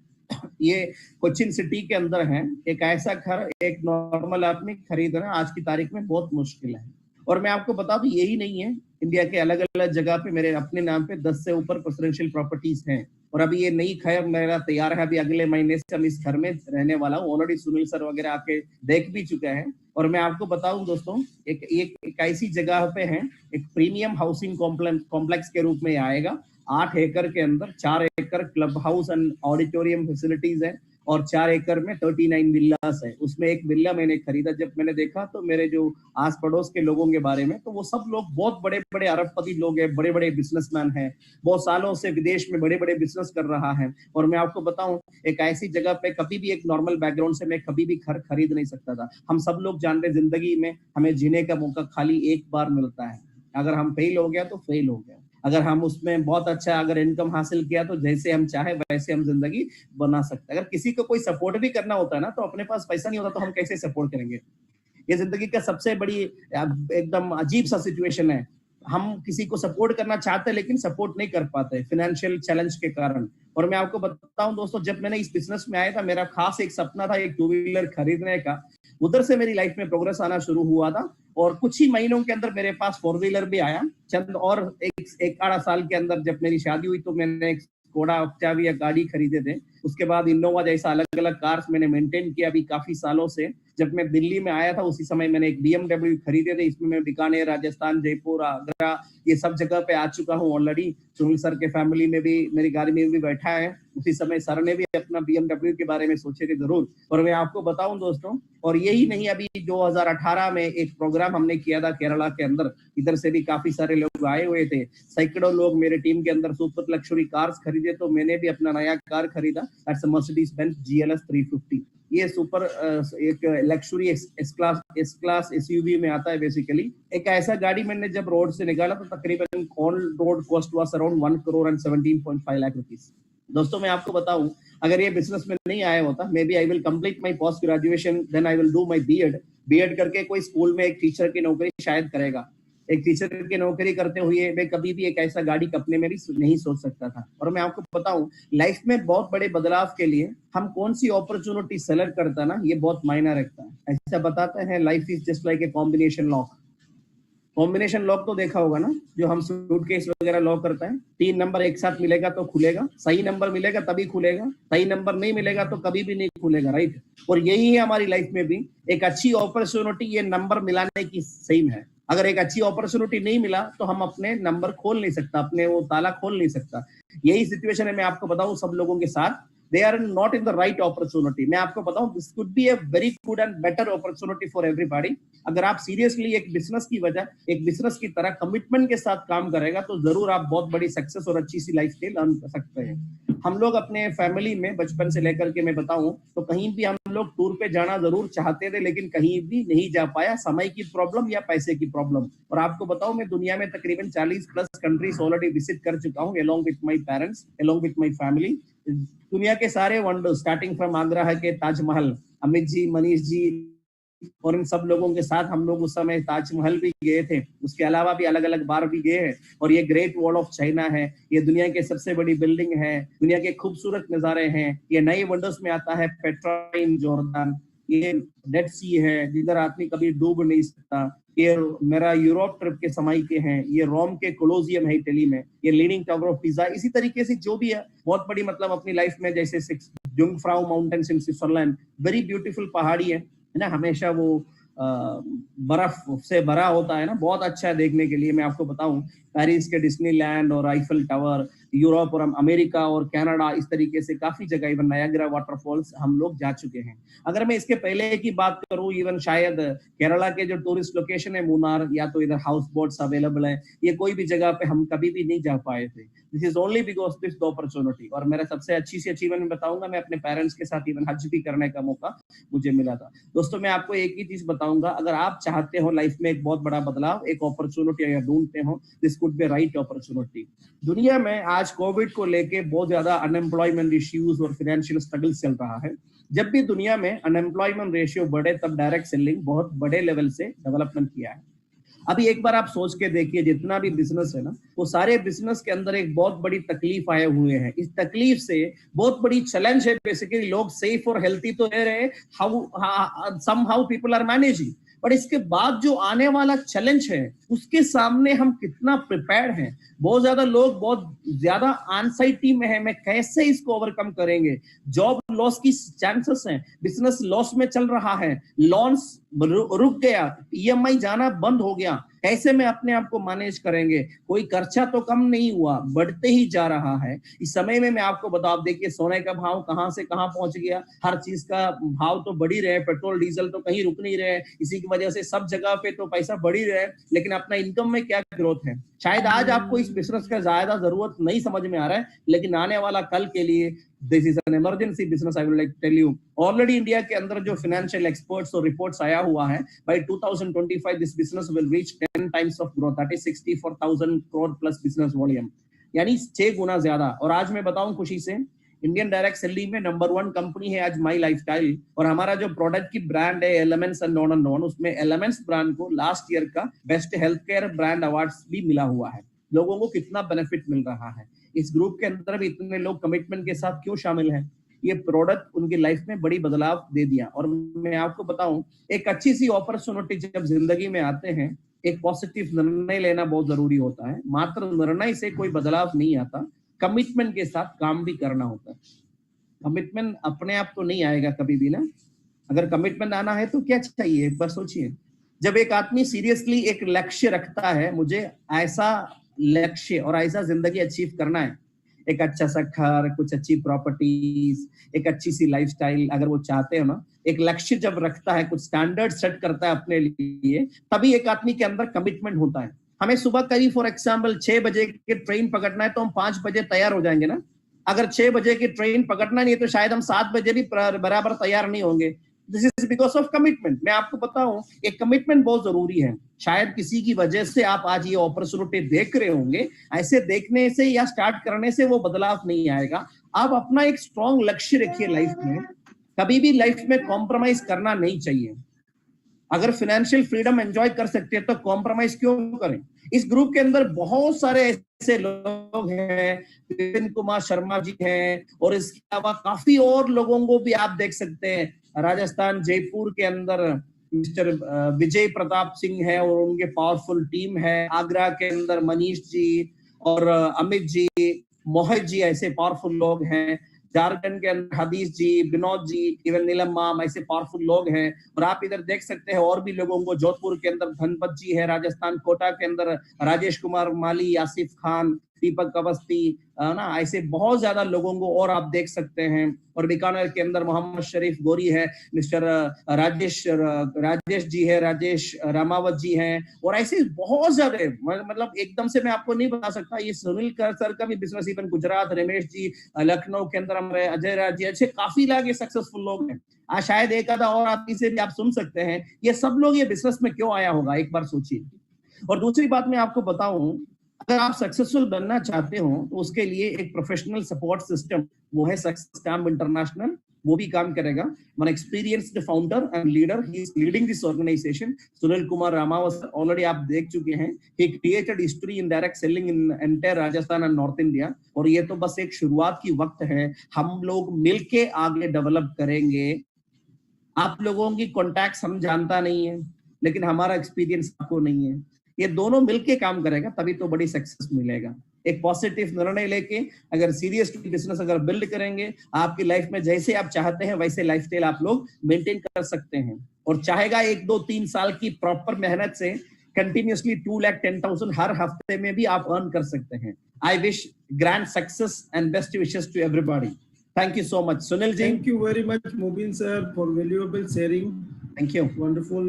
ये कोचिन सिटी के अंदर है। एक ऐसा घर एक नॉर्मल आदमी खरीदना आज की तारीख में बहुत मुश्किल है। और मैं आपको बता दूं, यही नहीं है, इंडिया के अलग अलग जगह पे मेरे अपने नाम पे 10 से ऊपर रेसिडेंशियल प्रॉपर्टीज हैं। और अभी ये नई खैर मेरा तैयार है, अभी अगले महीने से हम इस घर में रहने वाला हूँ। ऑलरेडी सुनील सर वगैरह आके देख भी चुके हैं। और मैं आपको बताऊं दोस्तों, एक ऐसी जगह पे है, एक प्रीमियम हाउसिंग कॉम्प्लेक्स के रूप में आएगा। 8 एकड़ के अंदर 4 एकड़ club house and auditorium facilities है, और 4 एकड़ में 39 विल्लास है। उसमें एक विल्ला मैंने खरीदा। जब मैंने देखा तो मेरे जो आस पड़ोस के लोगों के बारे में, तो वो सब लोग बहुत बड़े बड़े अरबपति लोग हैं, बड़े बड़े बिजनेसमैन हैं, बहुत सालों से विदेश में बड़े बड़े बिजनेस कर रहा है। और मैं आपको बताऊं, एक ऐसी जगह पे कभी भी एक नॉर्मल बैकग्राउंड से मैं कभी भी घर खरीद नहीं सकता था। हम सब लोग जानते हैं, जिंदगी में हमें जीने का मौका खाली एक बार मिलता है। अगर हम फेल हो गया तो फेल हो गया, अगर हम उसमें बहुत अच्छा अगर इनकम हासिल किया तो जैसे हम चाहे वैसे हम जिंदगी बना सकते हैं। अगर किसी को कोई सपोर्ट भी करना होता है ना, तो अपने पास पैसा नहीं होता तो हम कैसे सपोर्ट करेंगे। ये जिंदगी का सबसे बड़ी एकदम अजीब सा सिचुएशन है। हम किसी को सपोर्ट करना चाहते हैं लेकिन सपोर्ट नहीं कर पाते फाइनेंशियल चैलेंज के कारण। और मैं आपको बताऊं दोस्तों, जब मैंने इस बिजनेस में आया था, मेरा खास एक सपना था एक 2 व्हीलर खरीदने का। उधर से मेरी लाइफ में प्रोग्रेस आना शुरू हुआ था, और कुछ ही महीनों के अंदर मेरे पास 4 व्हीलर भी आया। चंद और एक आधा साल के अंदर जब मेरी शादी हुई तो मैंने एक स्कोडा ऑक्टाविया गाड़ी खरीदे थे। उसके बाद इनोवा जैसा अलग अलग कार्स मैंने मेंटेन किया अभी काफी सालों से। जब मैं दिल्ली में आया था उसी समय मैंने एक BMW खरीदे थे। इसमें मैं बीकानेर, राजस्थान, जयपुर, आगरा, ये सब जगह पे आ चुका हूँ ऑलरेडी। सुनील सर के फैमिली में भी मेरी गाड़ी में भी बैठा है। उसी समय सर ने भी अपना BMW के बारे में सोचे थे जरूर। और मैं आपको बताऊं दोस्तों, और यही नहीं, अभी 2018 में एक प्रोग्राम हमने किया था केरला के अंदर। इधर से भी काफी सारे लोग आए हुए थे, सैकड़ों लोग मेरे टीम के अंदर सुपर लग्जरी कार्स खरीदे। तो मैंने भी अपना नया कार खरीदा, दैट्स मर्सिडीज बेंज GLS 350। ये सुपर एक लग्जरी एस क्लास SUV में आता है बेसिकली। एक ऐसा गाड़ी मैंने जब रोड से निकाला तो तकरीबन on road cost was around 1 crore and 17.5 lakh rupees. दोस्तों मैं आपको बताऊं, अगर ये बिजनेस में नहीं आया होता, maybe I will complete my post graduation, then I will do my BEd करके कोई स्कूल में एक टीचर की नौकरी शायद करेगा। एक टीचर की नौकरी करते हुए मैं कभी भी एक ऐसा गाड़ी अपने में भी नहीं सोच सकता था। और मैं आपको बताऊं, लाइफ में बहुत बड़े बदलाव के लिए हम कौन सी अपॉर्चुनिटी सेलेक्ट करता ना, ये बहुत मायना रखता है। ऐसा बताते हैं, life is just like a combination lock. Combination lock तो देखा होगा ना, जो हम सूटकेस वगैरह लॉक करते हैं। 3 नंबर एक साथ मिलेगा तो खुलेगा, सही नंबर मिलेगा तभी खुलेगा, सही नंबर नहीं मिलेगा तो कभी भी नहीं खुलेगा, राइट। और यही है हमारी लाइफ में भी, एक अच्छी अपॉर्चुनिटी ये नंबर मिलाने की सेम है। अगर एक अच्छी अपॉर्चुनिटी नहीं मिला तो हम अपने नंबर खोल नहीं सकता, अपने वो ताला खोल नहीं सकता। यही सिचुएशन है, मैं आपको बताऊं सब लोगों के साथ। they are not in the right opportunity. मैं आपको बताऊं, this could be a very good and better opportunity for everybody. अगर आप सीरियसली एक बिजनेस की वजह, एक बिजनेस की तरह कमिटमेंट के साथ काम करेगा तो जरूर आप बहुत बड़ी सक्सेस और अच्छी सी लाइफ स्टाइल अर्न कर सकते हैं। हम लोग अपने फैमिली में बचपन से लेकर के मैं बताऊं तो कहीं भी हम लोग टूर पे जाना जरूर चाहते थे, लेकिन कहीं भी नहीं जा पाया, समय की प्रॉब्लम या पैसे की प्रॉब्लम। और आपको बताऊं, मैं दुनिया में तकरीबन 40 प्लस कंट्रीज ऑलरेडी विजिट कर चुका हूं along with my parents, along with my family। दुनिया के सारे वंडर, स्टार्टिंग फ्रॉम आगरा है के ताजमहल, अमित जी, मनीष जी और इन सब लोगों के साथ हम लोग उस समय ताजमहल भी गए थे। उसके अलावा भी अलग अलग बार भी गए हैं। और ये ग्रेट वॉल ऑफ चाइना है, ये दुनिया के सबसे बड़ी बिल्डिंग है, दुनिया के खूबसूरत नजारे हैं। ये नए वंडर्स में आता है पेट्रा इन जॉर्डन, ये डेड सी है जिधर आदमी कभी डूब नहीं सकता। ये मेरा यूरोप ट्रिप के समय के हैं, ये रोम के कोलोसियम है इटली में, ये लीनिंग टावर ऑफ पिज़ा। इसी तरीके से जो भी है बहुत बड़ी मतलब अपनी लाइफ में, जैसे Jungfrau mountains in Switzerland, very beautiful पहाड़ी है ना, हमेशा वो बर्फ से भरा होता है ना, बहुत अच्छा है देखने के लिए। मैं आपको बताऊं, पेरिस के डिज्नीलैंड और आईफल टावर, यूरोप और अमेरिका और कनाडा, इस तरीके से काफी जगह, इवन नायग्रा वाटरफॉल्स हम लोग जा चुके हैं। अगर मैं इसके पहले की बात करूं, इवन शायद केरला के जो टूरिस्ट लोकेशन है मुन्नार, या तो इधर हाउस बोट्स अवेलेबल है, ये कोई भी जगह पे हम कभी भी नहीं जा पाए थे। This is only because this opportunity. और मेरा सबसे अच्छी सी अचीवमेंट बताऊंगा, मैं अपने पेरेंट्स के साथ इवन हज भी करने का मौका मुझे मिला था। दोस्तों, मैं आपको एक ही चीज बताऊंगा, अगर आप चाहते हो लाइफ में एक बहुत बड़ा बदलाव, एक अपॉर्चुनिटी अगर ढूंढते हो, this could be right opportunity. दुनिया में आज कोविड को लेके बहुत ज्यादा अनएम्प्लॉयमेंट इश्यूज और फाइनेंशियल स्ट्रगल चल रहा है। जब भी दुनिया में अनएम्प्लॉयमेंट रेशियो बढ़े, तब डायरेक्ट सेलिंग बहुत बड़े लेवल से डेवलपमेंट किया है। अभी एक बार आप सोच के देखिए, जितना भी बिजनेस है ना, वो सारे बिजनेस के अंदर एक बहुत बड़ी तकलीफ आए हुए हैं। इस तकलीफ से बहुत बड़ी चैलेंज है, बेसिकली लोग सेफ और हेल्थी तो रह रहे, somehow people are managing, but इसके बाद जो आने वाला चैलेंज है उसके सामने हम कितना प्रिपेयर्ड हैं। बहुत ज्यादा लोग बहुत ज्यादा एंजाइटी में है, मैं कैसे इसको ओवरकम करेंगे। जॉब लॉस की चांसेस हैं, बिजनेस लॉस में चल रहा है, लॉन्स रुक गया, ईएमआई जाना बंद हो गया, कैसे में अपने आप को मैनेज करेंगे। कोई खर्चा तो कम नहीं हुआ, बढ़ते ही जा रहा है। इस समय में मैं आपको बताऊं, आप देखिए सोने का भाव कहां से कहां पहुंच गया, हर चीज का भाव तो बढ़ ही रहे, पेट्रोल डीजल तो कहीं रुक नहीं रहे, इसी की वजह से सब जगह पे तो पैसा बढ़ ही रहे, लेकिन अपना इनकम में क्या ग्रोथ है। शायद आज आपको इस बिजनेस का ज्यादा जरूरत नहीं समझ में आ रहा है, लेकिन आने वाला कल के लिए this is an emergency business. I will like tell you, already India के अंदर जो फाइनेंशियल एक्सपर्ट्स और रिपोर्ट्स आया हुआ है, by 2025 this business will reach 10 times of growth, that is 64,000 crore plus business volume, यानी 6 गुना ज्यादा। और आज मैं बताऊं खुशी से, इंडियन डायरेक्ट सेलिंग में नंबर 1 कंपनी है आज माई लाइफस्टाइल। और हमारा जो प्रोडक्ट की ब्रांड है elements and non and non, उसमें एलिमेंट्स ब्रांड को लास्ट ईयर का best health care brand awards भी मिला हुआ है। लोगों को कितना बेनिफिट मिल रहा है। इस ग्रुप के अंदर भी इतने लोग कमिटमेंट के साथ क्यों शामिल हैं, ये प्रोडक्ट उनकी लाइफ में बड़ी बदलाव दे दिया। और मैं आपको बताऊं, एक अच्छी सी अपॉर्चुनिटी जब जिंदगी में आते हैं, एक पॉजिटिव निर्णय लेना बहुत जरूरी होता है। मात्र निर्णय से कोई बदलाव नहीं आता, कमिटमेंट के साथ काम भी करना होता है। कमिटमेंट अपने आप तो नहीं आएगा कभी भी ना। अगर कमिटमेंट आना है तो क्या चाहिए, एक बार सोचिए। जब एक आदमी सीरियसली एक लक्ष्य रखता है, मुझे ऐसा लक्ष्य और ऐसा जिंदगी अचीव करना है, एक अच्छा सा घर, कुछ अच्छी प्रॉपर्टीज, एक अच्छी सी लाइफस्टाइल, अगर वो चाहते हो ना, एक लक्ष्य जब रखता है, कुछ स्टैंडर्ड सेट करता है अपने लिए, तभी एक आदमी के अंदर कमिटमेंट होता है। हमें सुबह कभी फॉर एग्जाम्पल 6 बजे की ट्रेन पकड़ना है तो हम 5 बजे तैयार हो जाएंगे ना। अगर 6 बजे की ट्रेन पकड़ना नहीं है तो शायद हम 7 बजे भी बराबर तैयार नहीं होंगे। This is because of commitment. मैं आपको बताऊं, एक कमिटमेंट बहुत जरूरी है। शायद किसी की वजह से आप आज ये अपॉर्चुनिटी देख रहे होंगे, ऐसे देखने से या स्टार्ट करने से वो बदलाव नहीं आएगा। आप अपना एक स्ट्रॉन्ग लक्ष्य रखिए लाइफ में, कभी भी लाइफ में कॉम्प्रोमाइज करना नहीं चाहिए। अगर फाइनेंशियल फ्रीडम एंजॉय कर सकते हैं तो कॉम्प्रोमाइज क्यों करें। इस ग्रुप के अंदर बहुत सारे ऐसे लोग हैं, विपिन कुमार शर्मा जी हैं, और इसके अलावा काफी और लोगों को भी आप देख सकते हैं। राजस्थान जयपुर के अंदर मिस्टर विजय प्रताप सिंह है और उनके पावरफुल टीम है। आगरा के अंदर मनीष जी और अमित जी, मोहित जी, ऐसे पावरफुल लोग हैं। झारखंड के अंदर हदीस जी, विनोद जी, इवन नीलम माम, ऐसे पावरफुल लोग हैं। और आप इधर देख सकते हैं और भी लोगों को, जोधपुर के अंदर धनपत जी है, राजस्थान कोटा के अंदर राजेश कुमार माली, आसिफ खान, दीपक अवस्थी, ना ऐसे बहुत ज्यादा लोगों को और आप देख सकते हैं। और बीकानेर के अंदर मोहम्मद शरीफ गोरी है, मिस्टर राजेश जी है, राजेश रामावत जी हैं, और ऐसे बहुत ज्यादा, मतलब एकदम से मैं आपको नहीं बता सकता। ये सुनील सर का भी बिजनेस, इवन गुजरात रमेश जी, लखनऊ के अंदर हमारे अजय राज जी, अच्छे काफी लोग ये सक्सेसफुल लोग हैं। शायद एक आधा और आदमी से भी आप सुन सकते हैं। ये सब लोग ये बिजनेस में क्यों आया होगा, एक बार सोचिए। और दूसरी बात मैं आपको बताऊं, अगर आप सक्सेसफुल बनना चाहते हो तो उसके लिए एक प्रोफेशनल सपोर्ट सिस्टम, वो है सक्सेस कैंप इंटरनेशनल, वो भी काम करेगा। One experienced founder and leader, he is leading this organisation, Sunil Kumar Ramawat, already आप देख चुके हैं। He created history in direct selling in entire Rajasthan and north India. और ये तो बस एक शुरुआत की वक्त है, हम लोग मिलके आगे डेवलप करेंगे। आप लोगों की कॉन्टैक्ट हम जानता नहीं है, लेकिन हमारा एक्सपीरियंस आपको नहीं है। ये दोनों मिलके काम करेगा, तभी तो बड़ी सक्सेस मिलेगा। एक पॉजिटिव निर्णय लेके अगर सीरियसली बिजनेस अगर बिल्ड करेंगे, आपकी लाइफ में जैसे आप चाहते हैं वैसे लाइफस्टाइल आप लोग मेंटेन कर सकते हैं। और चाहेगा 1, 2, 3 साल की प्रॉपर मेहनत से कंटिन्यूअसली 2,10,000 हर हफ्ते में भी आप अर्न कर सकते हैं। I wish grand success and best wishes to everybody. Thank you so much, Sunil ji. Thank you very much, Mubin sir, for valuable sharing. Thank you. Wonderful.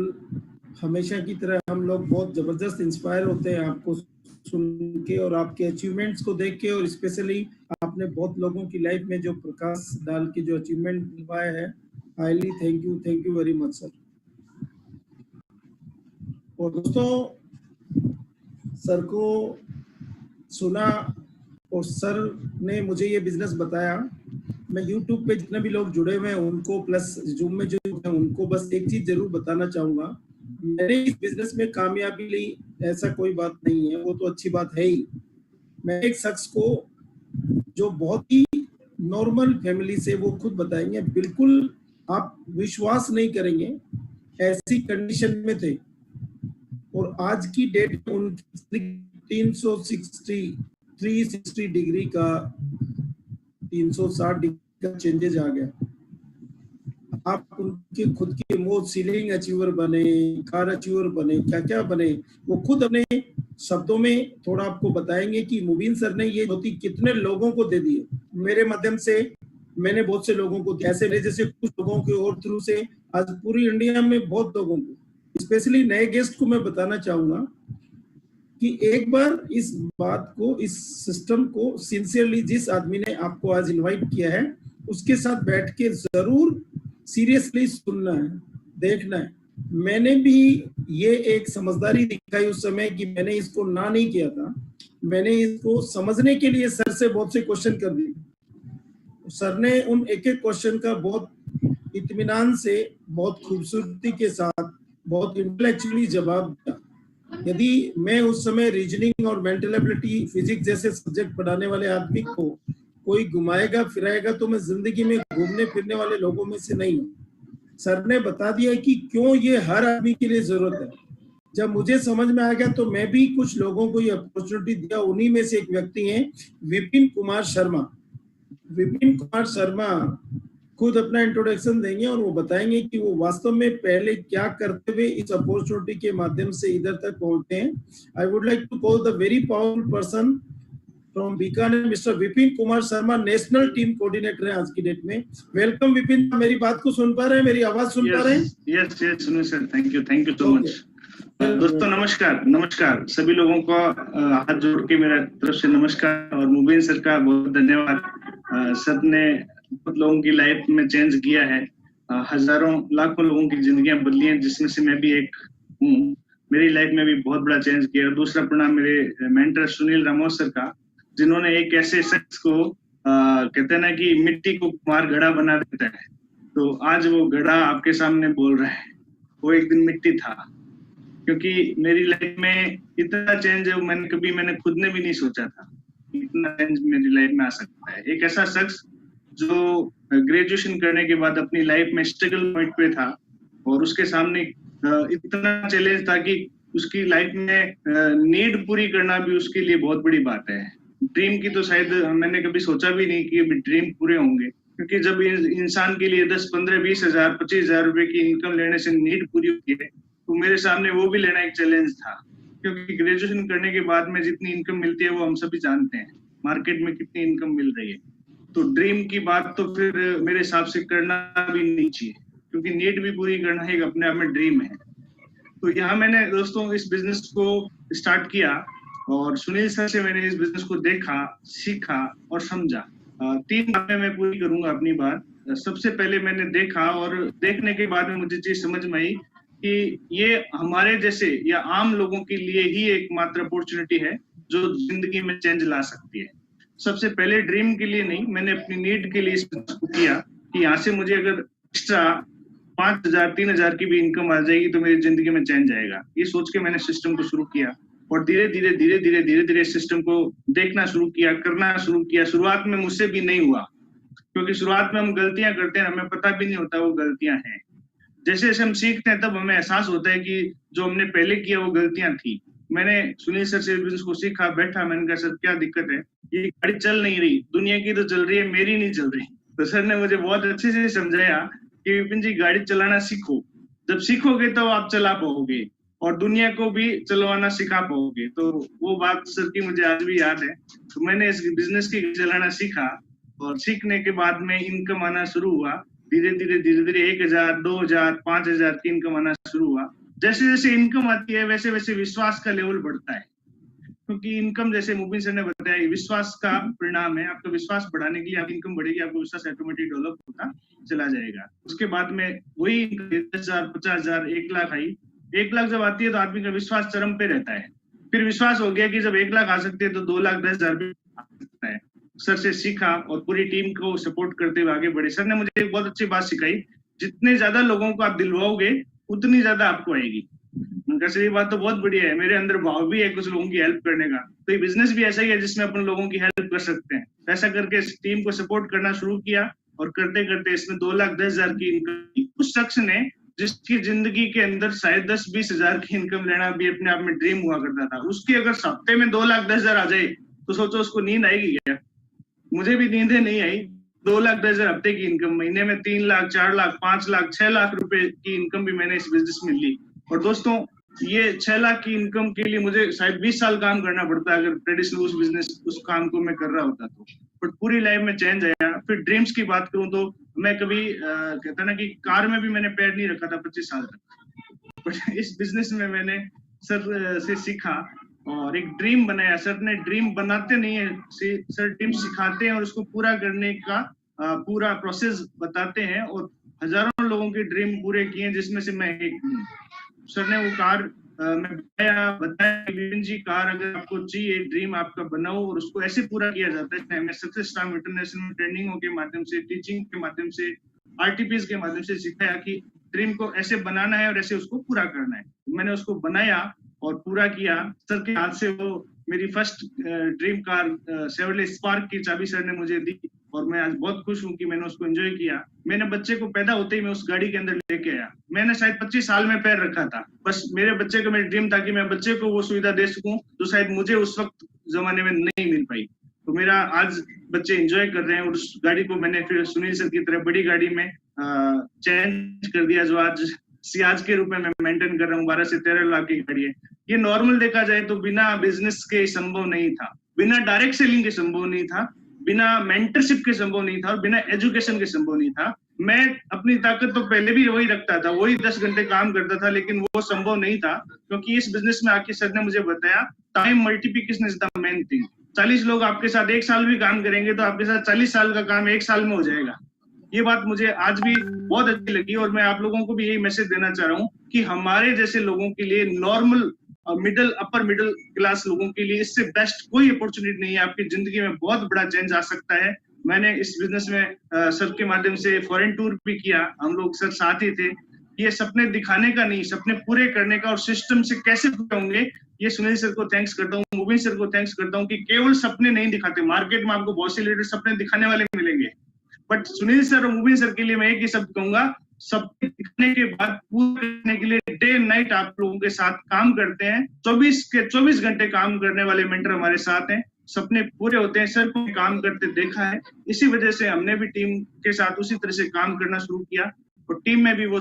हमेशा की तरह हम लोग बहुत जबरदस्त इंस्पायर होते हैं आपको सुन के और आपके अचीवमेंट्स को देख के, और स्पेशली आपने बहुत लोगों की लाइफ में जो प्रकाश डाल के जो अचीवमेंट दिलवाया है, highly thank you very much sir. और दोस्तों, सर को सुना और सर ने मुझे ये बिजनेस बताया। मैं YouTube पे जितने भी लोग जुड़े हुए हैं उनको, प्लस जूम में जो है उनको, बस एक चीज जरूर बताना चाहूंगा, मैंने इस बिजनेस में कामयाबी ली ऐसा कोई बात नहीं है, वो तो अच्छी बात है ही। मैं एक शख्स को जो बहुत ही नॉर्मल फैमिली से, वो खुद बताएंगे, बिल्कुल आप विश्वास नहीं करेंगे ऐसी कंडीशन में थे, और आज की डेट में उनकी 360 डिग्री का 360 डिग्री का चेंजेस आ गया। आप उनके खुद के मोस्ट सीलिंग अचीवर बने, कार अचीवर बने, क्या क्या बने, वो खुद अपने शब्दों में थोड़ा आपको बताएंगे कि मुबीन सर ने ये ज्योति कितने लोगों को दे दिए। मेरे माध्यम से मैंने बहुत से लोगों को, ऐसे मेरे जैसे कुछ लोगों के और थ्रू से आज पूरी इंडिया में बहुत लोगों को, स्पेशली नए गेस्ट को मैं बताना चाहूंगा कि एक बार इस बात को, इस सिस्टम को सिंसियरली, जिस आदमी ने आपको आज इनवाइट किया है उसके साथ बैठ के जरूर सीरियसली सुनना है, देखना है। मैंने भी ये एक समझदारी दिखाई उस समय कि मैंने इसको ना नहीं किया था, मैंने इसको समझने के लिए सर से बहुत से क्वेश्चन कर दिए। सर ने उन एक एक क्वेश्चन का बहुत इत्मीनान से, बहुत खूबसूरती के साथ, बहुत इंटेलेक्चुअली जवाब दिया। यदि मैं उस समय रीजनिंग और मेंटल एबिलिटी, फिजिक्स जैसे सब्जेक्ट पढ़ाने वाले आदमी को कोई घुमाएगा फिराएगा तो मैं जिंदगी में घूमने फिरने वाले लोगों में से नहीं हूँ। सर ने बता दिया कि क्यों ये हर आदमी के लिए जरूरत है। जब मुझे समझ में आ गया तो मैं भी कुछ लोगों को ये अपॉर्चुनिटी दिया। उन्हीं में से एक व्यक्ति हैं विपिन कुमार शर्मा। विपिन कुमार शर्मा खुद अपना इंट्रोडक्शन देंगे और वो बताएंगे कि वो वास्तव में पहले क्या करते हुए इस अपॉर्चुनिटी के माध्यम से इधर तक पहुंचे हैं। I would like to call the very powerful person from Bikaner, mister Vipin Kumar Sharma, national team coordinator है आज की डेट में। वेलकम विपिन, मेरी बात को सुन पा रहे हैं, मेरी आवाज सुन पा रहे हैं? यस सुनो sir, thank you so much. दोस्तों नमस्कार सभी लोगों को हाथ जोड़ के मेरा तरफ से नमस्कार। और मुबीन सर का बहुत धन्यवाद। सर ने बहुत लोगों की लाइफ में चेंज किया है, हजारों लाखों लोगों की जिंदगियां बदली हैं, जिसमें से मैं भी एक हूँ। मेरी लाइफ में भी बहुत बड़ा चेंज किया। दूसरा प्रणाम मेरे मेंटर सुनील रामावत सर का, जिन्होंने एक ऐसे शख्स को कहते हैं ना कि मिट्टी को कुम्हार घड़ा बना देता है, तो आज वो घड़ा आपके सामने बोल रहा है। वो एक दिन मिट्टी था, क्योंकि मेरी लाइफ में इतना चेंज है मैंने खुद ने भी नहीं सोचा था इतना चेंज मेरी लाइफ में आ सकता है। एक ऐसा शख्स जो ग्रेजुएशन करने के बाद अपनी लाइफ में स्ट्रगल पॉइंट पे था और उसके सामने इतना चैलेंज था कि उसकी लाइफ में नीड पूरी करना भी उसके लिए बहुत बड़ी बात है। ड्रीम की तो शायद मैंने कभी सोचा भी नहीं कि ड्रीम पूरे होंगे, क्योंकि जब इंसान के लिए 10, 15, 20 हजार, 25 हजार रुपए की इनकम लेने से नीड पूरी होती है, तो मेरे सामने वो भी लेना एक चैलेंज था। क्योंकि ग्रेजुएशन करने के बाद में जितनी इनकम मिलती है वो हम सभी जानते हैं, मार्केट में कितनी इनकम मिल रही है। तो ड्रीम की बात तो फिर मेरे हिसाब से करना भी नहीं चाहिए, क्योंकि नीड भी पूरी करना एक अपने आप में ड्रीम है। तो यहाँ मैंने दोस्तों इस बिजनेस को स्टार्ट किया और सुनील सर से मैंने इस बिजनेस को देखा, सीखा और समझा। 3 बातें मैं पूरी करूंगा अपनी बात। सबसे पहले मैंने देखा और देखने के बाद में मुझे चीज समझ में आई कि ये हमारे जैसे या आम लोगों के लिए ही एकमात्र अपॉर्चुनिटी है जो जिंदगी में चेंज ला सकती है। सबसे पहले ड्रीम के लिए नहीं, मैंने अपनी नीड के लिए इसको किया कि यहाँ से मुझे अगर एक्स्ट्रा 5,000 3,000 की भी इनकम आ जाएगी तो मेरी जिंदगी में चेंज आएगा। ये सोच के मैंने सिस्टम को शुरू किया और धीरे धीरे सिस्टम को देखना शुरू किया, करना शुरू किया। शुरुआत में मुझसे भी नहीं हुआ, क्योंकि शुरुआत में हम गलतियां करते हैं, हमें पता भी नहीं होता वो गलतियां हैं। जैसे जैसे हम सीखते हैं तब हमें एहसास होता है कि जो हमने पहले किया वो गलतियां थी। मैंने सुनील सर से बिजनेस को सीखा, बैठा, मैंने कहा सर क्या दिक्कत है, ये गाड़ी चल नहीं रही, दुनिया की तो चल रही है, मेरी नहीं चल रही। तो सर ने मुझे बहुत अच्छे से समझाया कि विपिन जी गाड़ी चलाना सीखो, जब सीखोगे तो आप चला पाओगे और दुनिया को भी चलवाना सिखा पाओगे। तो वो बात सर की मुझे आज भी याद है। तो मैंने इस बिजनेस की चलाना सीखा और सीखने के बाद में इनकम आना शुरू हुआ। धीरे धीरे 1,000 2,000 5,000 की इनकम आना शुरू हुआ। जैसे जैसे इनकम आती है वैसे वैसे विश्वास का लेवल बढ़ता है, क्योंकि इनकम जैसे मुबीन सर ने बताया विश्वास का परिणाम है। आपका विश्वास बढ़ाने के लिए आपकी इनकम बढ़ेगी, आपका विश्वास ऑटोमेटिक डेवलप होता चला जाएगा। उसके बाद में वही 10,000 50,000 1 लाख आई। 1 लाख जब आती है तो आदमी का विश्वास चरम पे रहता है। फिर विश्वास हो गया कि जब 1 लाख आ सकते हैं तो 2,10,000 भी आ सकता है। सर से सीखा और पूरी टीम को सपोर्ट करते हुए आगे बढ़े। सर ने मुझे एक बहुत अच्छी बात सिखाई, जितने ज्यादा लोगों को आप दिलवाओगे उतनी ज्यादा आपको आएगी। उनका सही बात तो बहुत बढ़िया है, मेरे अंदर भाव भी है कुछ लोगों की हेल्प करने का। तो ये बिजनेस भी ऐसा ही है जिसमें अपन लोगों की हेल्प कर सकते हैं। ऐसा करके इस टीम को सपोर्ट करना शुरू किया और करते करते इसमें 2,10,000 की इनकम। उस शख्स ने जिसकी जिंदगी के अंदर शायद 10-20,000 की इनकम लेना भी अपने आप में ड्रीम हुआ करता था, उसकी अगर हफ्ते में 2,10,000 आ जाए तो सोचो उसको नींद आएगी क्या? मुझे भी नींदें नहीं आई। 2,10,000 हफ्ते की इनकम, महीने में 3 लाख 4 लाख 5 लाख 6 लाख रुपए की इनकम भी मैंने इस बिजनेस में ली। और दोस्तों ये 6 लाख की इनकम के लिए मुझे शायद 20 साल काम करना पड़ता अगर ट्रेडिशनल उस बिजनेस उस काम को मैं कर रहा होता तो। बट पूरी लाइफ में चेंज आया। फिर ड्रीम्स की बात करूं तो मैं कभी कहता ना कि कार में भी मैंने पैर नहीं रखा था 25 साल तक। बट इस बिजनेस में मैंने सर से सीखा और एक ड्रीम बनाया। सर ने ड्रीम बनाते नहीं है, सर ड्रीम सिखाते हैं और उसको पूरा करने का पूरा प्रोसेस बताते हैं और हजारों लोगों के ड्रीम पूरे किए जिसमें से मैं एक हूँ। सर ने वो कार में बताया विपिन जी कार अगर आपको चाहिए ड्रीम आपका बनाओ और उसको ऐसे पूरा किया जाता है। मैं सक्सेस स्टार इंटरनेशनल ट्रेनिंगों के माध्यम से, टीचिंग के माध्यम से, आरटीपीएस के माध्यम से सिखाया कि ड्रीम को ऐसे बनाना है और ऐसे उसको पूरा करना है। मैंने उसको बनाया और पूरा किया। सर के हाथ से वो मेरी first dream car Chevrolet spark की चाबी सर ने मुझे दी और मैं आज बहुत खुश हूं कि मैंने उसको एंजॉय किया। मैंने बच्चे को पैदा होते ही मैं उस गाड़ी के अंदर लेके आया। मैंने शायद 25 साल में पैर रखा था, बस मेरे बच्चे को मेरी ड्रीम था कि मैं बच्चे को वो सुविधा दे सकूं जो शायद मुझे उस वक्त जमाने में नहीं मिल पाई। तो मेरा आज बच्चे एंजॉय कर रहे हैं और उस गाड़ी को मैंने फिर सुनील सर की तरह बड़ी गाड़ी में चेंज कर दिया जो आज सियाज के रूप में मैं मेंटेन कर रहा हूँ। 12 से 13 लाख की गाड़ी है। ये नॉर्मल देखा जाए तो बिना बिजनेस के संभव नहीं था, बिना डायरेक्ट सेलिंग के संभव नहीं था, बिना मेंटरशिप के संभव नहीं था और बिना एजुकेशन के संभव नहीं था। मैं अपनी ताकत तो पहले भी वही रखता था, वही 10 घंटे काम करता था, लेकिन वो संभव नहीं था क्योंकि इस बिजनेस में आके सर ने मुझे बताया time multiplication is the main thing. 40 लोग आपके साथ 1 साल भी काम करेंगे तो आपके साथ 40 साल का काम 1 साल में हो जाएगा। ये बात मुझे आज भी बहुत अच्छी लगी और मैं आप लोगों को भी यही मैसेज देना चाह रहा हूँ कि हमारे जैसे लोगों के लिए, normal middle upper middle class लोगों के लिए इससे बेस्ट कोई अपॉर्चुनिटी नहीं है। आपकी जिंदगी में बहुत बड़ा चेंज आ सकता है। मैंने इस बिजनेस में सर के माध्यम से फॉरेन टूर भी किया, हम लोग सर साथ ही थे। ये सपने दिखाने का नहीं, सपने पूरे करने का और सिस्टम से कैसे पूरे होंगे ये सुनील सर को थैंक्स करता हूँ, मुबीन सर को थैंक्स करता हूँ कि केवल सपने नहीं दिखाते। मार्केट में आपको बहुत से लीडर सपने दिखाने वाले मिलेंगे, बट सुनील सर और मुबीन सर के लिए मैं एक ही शब्द कहूंगा, सपने दिखने के बाद पूरा करने के लिए डे नाइट आप लोगों के साथ काम करते हैं। 24 घंटे काम करने वाले मेंटर हमारे साथ हैं, सपने पूरे होते हैं। सर को काम करते देखा है, इसी वजह से हमने भी टीम के साथ उसी तरह से काम करना शुरू किया। और टीम में भी वो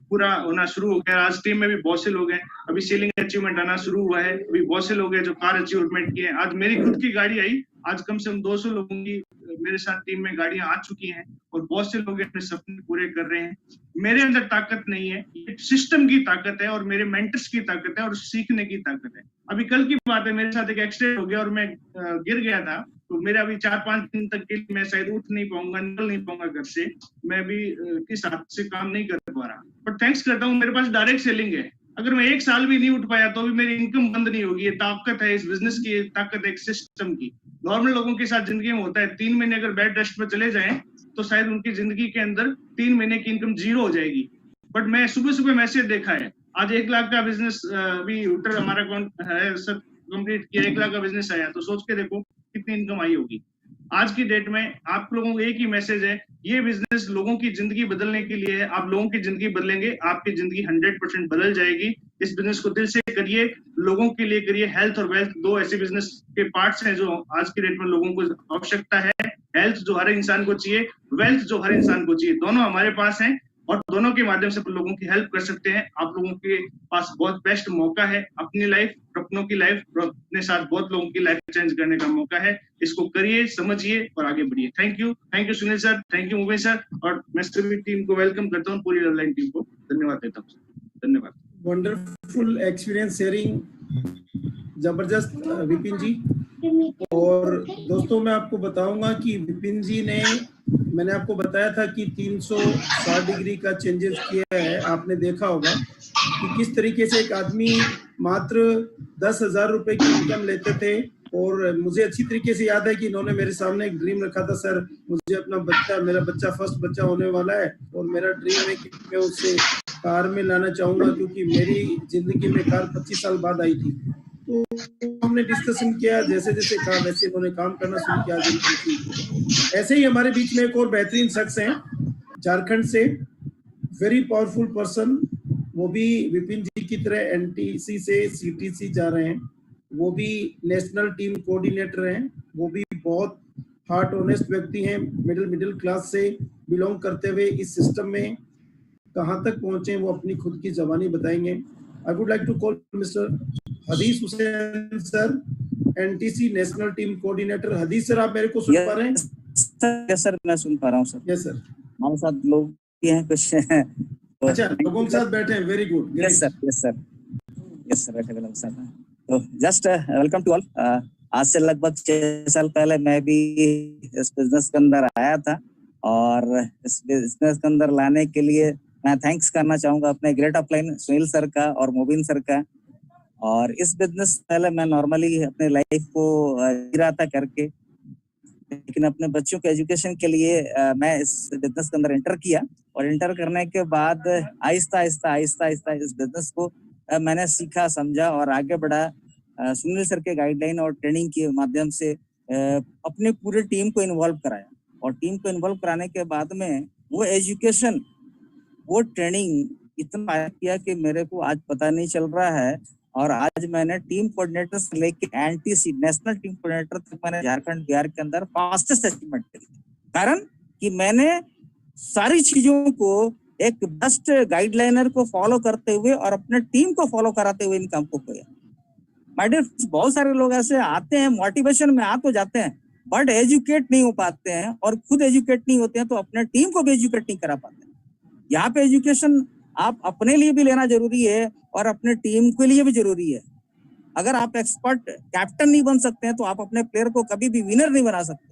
पूरा होना शुरू हो गया। आज टीम में भी बहुत से लोग हैं, अभी सेलिंग अचीवमेंट आना शुरू हुआ है, अभी बहुत से लोग हैं जो कार अचीवमेंट किए हैं। आज मेरी खुद की गाड़ी आई, आज कम से कम 200 लोगों की मेरे साथ टीम में गाड़ियां आ चुकी हैं और बहुत से लोग अपने सपने पूरे कर रहे हैं। मेरे अंदर ताकत नहीं है, ये सिस्टम की ताकत है और मेरे मेंटर्स की ताकत है और सीखने की ताकत है। अभी कल की बात है, मेरे साथ एक एक्सीडेंट हो गया और मैं गिर गया था, तो मेरा अभी 4-5 दिन तक के लिए मैं शायद उठ नहीं पाऊंगा, निकल नहीं पाऊंगा घर से, मैं भी किस हाथ से काम नहीं कर पा रहा। पर थैंक्स करता हूँ, मेरे पास डायरेक्ट सेलिंग है। अगर मैं 1 साल भी नहीं उठ पाया तो भी मेरी इनकम बंद नहीं होगी। ये ताकत है इस बिजनेस की, ताकत है एक सिस्टम की। नॉर्मल लोगों के साथ जिंदगी में होता है, 3 महीने अगर बेड रेस्ट पे चले जाएं तो शायद उनकी जिंदगी के अंदर 3 महीने की इनकम 0 हो जाएगी। बट मैं सुबह सुबह मैसेज देखा है, आज 1 लाख का बिजनेस अभी उटर हमारा है सब कंप्लीट किया, 1 लाख का बिजनेस आया, तो सोच के देखो कितनी इनकम आई होगी। आज की डेट में आप लोगों को एक ही मैसेज है, ये बिजनेस लोगों की जिंदगी बदलने के लिए है। आप लोगों की जिंदगी बदलेंगे, आपकी जिंदगी 100% बदल जाएगी। इस बिजनेस को दिल से करिए, लोगों के लिए करिए। हेल्थ और वेल्थ 2 ऐसे बिजनेस के पार्ट्स हैं जो आज की डेट में लोगों को आवश्यकता है। हेल्थ जो हर इंसान को चाहिए, वेल्थ जो हर इंसान को चाहिए, दोनों हमारे पास हैं और दोनों के माध्यम से लोगों की हेल्प कर सकते हैं। आप लोगों के पास बहुत बेस्ट मौका है, अपनी लाइफ, अपनों की लाइफ और अपने साथ बहुत लोगों की लाइफ चेंज करने का मौका है। इसको करिए, समझिए और आगे बढ़िए। Thank you Sunil sir, thank you Mubeen sir, और मैं सभी टीम को वेलकम करता हूँ, पूरी ऑनलाइन टीम को धन्यवाद देता हूँ। धन्यवाद। वंडरफुल एक्सपीरियंस शेयरिंग, जबरदस्त विपिन जी। और दोस्तों मैं आपको बताऊंगा कि विपिन जी ने, मैंने आपको बताया था कि 360 डिग्री का चेंजेस किया है। आपने देखा होगा कि किस तरीके से एक आदमी मात्र 10,000 रुपए की इनकम लेते थे, और मुझे अच्छी तरीके से याद है कि इन्होंने मेरे सामने एक ड्रीम रखा था, सर मुझे अपना बच्चा, मेरा बच्चा फर्स्ट बच्चा होने वाला है और मेरा ड्रीम है कि मैं उसे कार में लाना चाहूंगा, क्योंकि मेरी जिंदगी में कार 25 साल बाद आई थी। तो हमने डिस्कशन किया, जैसे जैसे कहा वैसे उन्होंने काम करना शुरू किया। ऐसे ही हमारे बीच में एक और बेहतरीन शख्स हैं झारखंड से, वेरी पावरफुल पर्सन, वो भी विपिन जी की तरह एनटीसी से सीटीसी जा रहे हैं, वो भी नेशनल टीम कोऑर्डिनेटर हैं, वो भी बहुत हार्ट ऑनेस्ट व्यक्ति हैं, मिडिल क्लास से बिलोंग करते हुए इस सिस्टम में कहां तक पहुंचे वो अपनी खुद की जबानी बताएंगे। I would like to call mister Hadees Hussain sir, NTC national team coordinator. Hadees sir, आप मेरे को सुन पा रहे हैं? यस सर, मैं सुन पा रहा हूँ सर। Yes sir. हमारे साथ लोग हैं कुछ। अच्छा, लोगों के साथ बैठे हैं, very good. Yes sir, yes sir, yes sir, बैठे लोग साथ हैं। तो जस्ट वेलकम टू ऑल। आज से लगभग 6 साल पहले मैं भी इस बिजनेस के अंदर आया था, और इस बिजनेस के अंदर लाने के लिए मैं थैंक्स करना चाहूंगा अपने ग्रेट अपलाइन सुनील सर का और मुबीन सर का। और इस बिजनेस पहले मैं नॉर्मली अपने लाइफ को जी रहा था करके, लेकिन अपने बच्चों के एजुकेशन के लिए मैं इस बिजनेस के अंदर एंटर किया, और एंटर करने के बाद आहिस्ता आहिस्ता इस बिजनेस को मैंने सीखा, समझा और आगे बढ़ा। सुनील सर के गाइडलाइन और ट्रेनिंग के माध्यम से अपने पूरे टीम को इन्वॉल्व कराया, और टीम को इन्वॉल्व कराने के बाद में वो एजुकेशन, वो ट्रेनिंग इतना किया कि मेरे को आज पता नहीं चल रहा है। और आज मैंने टीम कोऑर्डिनेटर से लेके एनटीसी नेशनल टीम कोऑर्डिनेटर तक मैंने झारखंड बिहार के अंदर फास्टेस्ट अचीवमेंट करी, कारण कि मैंने सारी चीजों को एक बेस्ट गाइडलाइनर को फॉलो करते हुए और अपने टीम को फॉलो कराते हुए इन काम को किया। माय डियर, बहुत सारे लोग ऐसे आते हैं, मोटिवेशन में आ तो जाते हैं, बट एजुकेट नहीं हो पाते हैं, और खुद एजुकेट नहीं होते हैं तो अपने टीम को भी एजुकेट नहीं करा पाते। यहाँ पे एजुकेशन आप अपने लिए भी लेना जरूरी है और अपने टीम के लिए भी जरूरी है। अगर आप एक्सपर्ट कैप्टन नहीं बन सकते हैं तो आप अपने प्लेयर को कभी भी विनर नहीं बना सकते।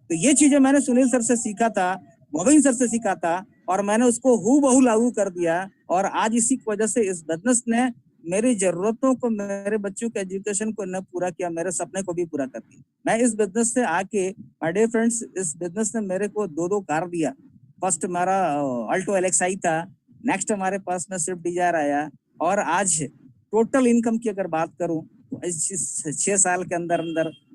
तो ये चीजें मैंने सुनील सर से सीखा था, मोबिन सर से सीखा था, और मैंने उसको हूबहू लागू कर दिया। और आज इसी की वजह से इस बिजनेस ने मेरी जरूरतों को, मेरे बच्चों के एजुकेशन को न पूरा किया, मेरे सपने को भी पूरा कर दिया। मैं इस बिजनेस से आके, माय डियर फ्रेंड्स, इस बिजनेस ने मेरे को 2 कार दिया। फर्स्ट हमारा अल्टो LXi था, नेक्स्ट हमारे पास में स्विफ्ट डिजायर आया, और आज टोटल इनकम की अगर बात करूं तो इस 6 साल के अंदर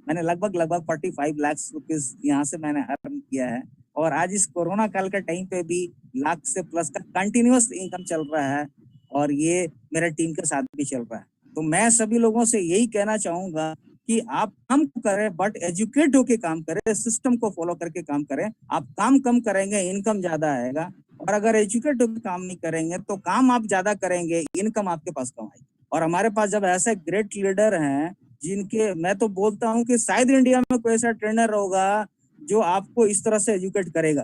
मैंने लगभग 45 लाख रुपीस यहाँ से मैंने अर्न किया है। और आज इस कोरोना काल के टाइम पे भी लाख से प्लस का कंटिन्यूअस इनकम चल रहा है, और ये मेरे टीम के साथ भी चल रहा है। तो मैं सभी लोगों से यही कहना चाहूंगा कि आप काम करें बट एजुकेट होके काम करें, सिस्टम को फॉलो करके काम करें। आप काम कम करेंगे, इनकम ज्यादा आएगा, और और अगर एजुकेट होकर काम नहीं करेंगे तो काम आप ज्यादा करेंगे, इनकम आपके पास कम आएगी। और हमारे पास जब ऐसे ग्रेट लीडर हैं जिनके, मैं तो बोलता हूँ कि शायद इंडिया में कोई ऐसा ट्रेनर होगा जो आपको इस तरह से एजुकेट करेगा।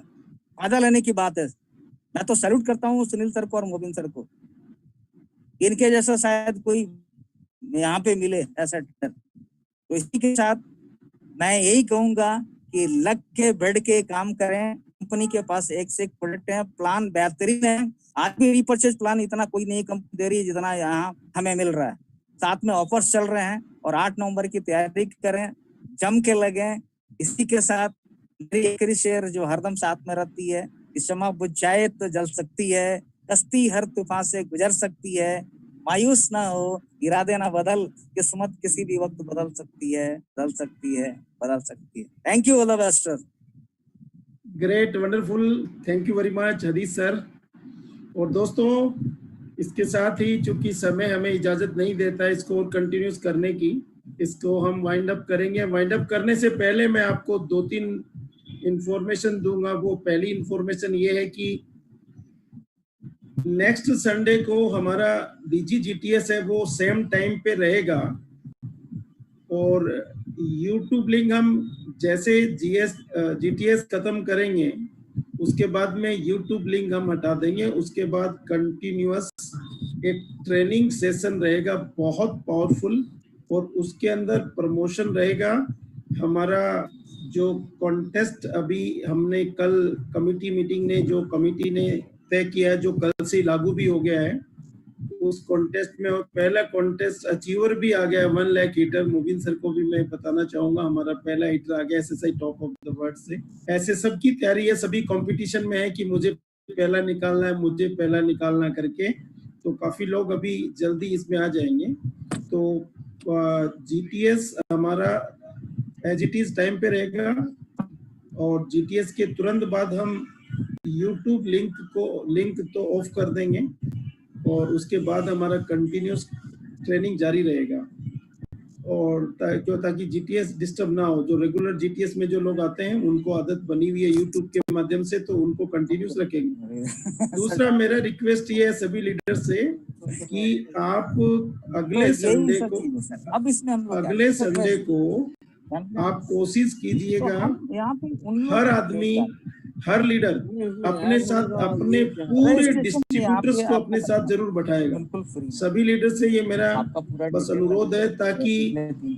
फायदा लेने की बात है। मैं तो सैल्यूट करता हूँ सुनील सर को और मोबिन सर को, इनके जैसा शायद कोई यहाँ पे मिले ऐसा ट्रेनर। तो इसी के साथ मैं यही कहूंगा कि लग के बैठ के काम करें। कंपनी के पास एक से एक प्रोडक्ट है, प्लान बेहतरीन है। आज भी रीपर्चेज प्लान इतना कोई नई कंपनी दे रही है जितना यहाँ हमें मिल रहा है। साथ में ऑफर्स चल रहे हैं और 8 नवंबर की तैयारी करें, जम के लगे। इसी के साथ मेरी एक शेर जो हरदम साथ में रहती है, इस शम्मा बुझ जाए तो जल सकती है, कश्ती हर तूफान से गुजर सकती है, मायूस ना हो, इरादे ना बदल, किस्मत किसी भी वक्त बदल सकती है, बदल सकती है, बदल सकती है। Thank you, all the best sir. Great, wonderful, thank you very much Harish sir. और दोस्तों, इसके साथ ही चूंकि समय हमें इजाजत नहीं देता इसको और कंटिन्यूस करने की, इसको हम वाइंड अप करेंगे। वाइंड अप करने से पहले मैं आपको 2-3 इंफॉर्मेशन दूंगा। वो पहली इंफॉर्मेशन ये है कि नेक्स्ट संडे को हमारा DGGTS है वो सेम टाइम पे रहेगा। और यूट्यूब लिंक हम जैसे GTS खत्म करेंगे उसके बाद में यूट्यूब लिंक हम हटा देंगे। उसके बाद कंटिन्यूअस एक ट्रेनिंग सेशन रहेगा बहुत पावरफुल, और उसके अंदर प्रमोशन रहेगा। हमारा जो कॉन्टेस्ट अभी हमने कल कमिटी मीटिंग ने जो कमिटी ने तय किया है, जो कल से लागू भी हो गया है, उस कॉन्टेस्ट में पहला कॉन्टेस्ट अचीवर भी आ गया 1 लाख हीटर। मोबिन सर को भी मैं बताना चाहूंगा, हमारा पहला हीटर आ गया SSI top of the world से। ऐसे सबकी तैयारी है, सभी कंपटीशन में है कि मुझे पहला निकालना है, मुझे पहला निकालना करके। तो काफी लोग अभी जल्दी इसमें आ जाएंगे। तो GTS हमारा एज इट इज टाइम पे रहेगा, और GTS के तुरंत बाद हम YouTube लिंक तो ऑफ कर देंगे, और उसके बाद हमारा कंटिन्यूस ट्रेनिंग जारी रहेगा। और ताकि GTS डिस्टर्ब ना हो, जो रेगुलर GTS में जो लोग आते हैं उनको आदत बनी हुई है YouTube के माध्यम से, तो उनको कंटिन्यूस रखेंगे। दूसरा मेरा रिक्वेस्ट ये है सभी लीडर से कि आप अगले संडे को आप कोशिश कीजिएगा, हर आदमी, हर लीडर अपने साथ अपने पूरे डिस्ट्रीब्यूटर्स को अपने साथ जरूर बैठाएगा। सभी लीडर से ये मेरा बस अनुरोध है, ताकि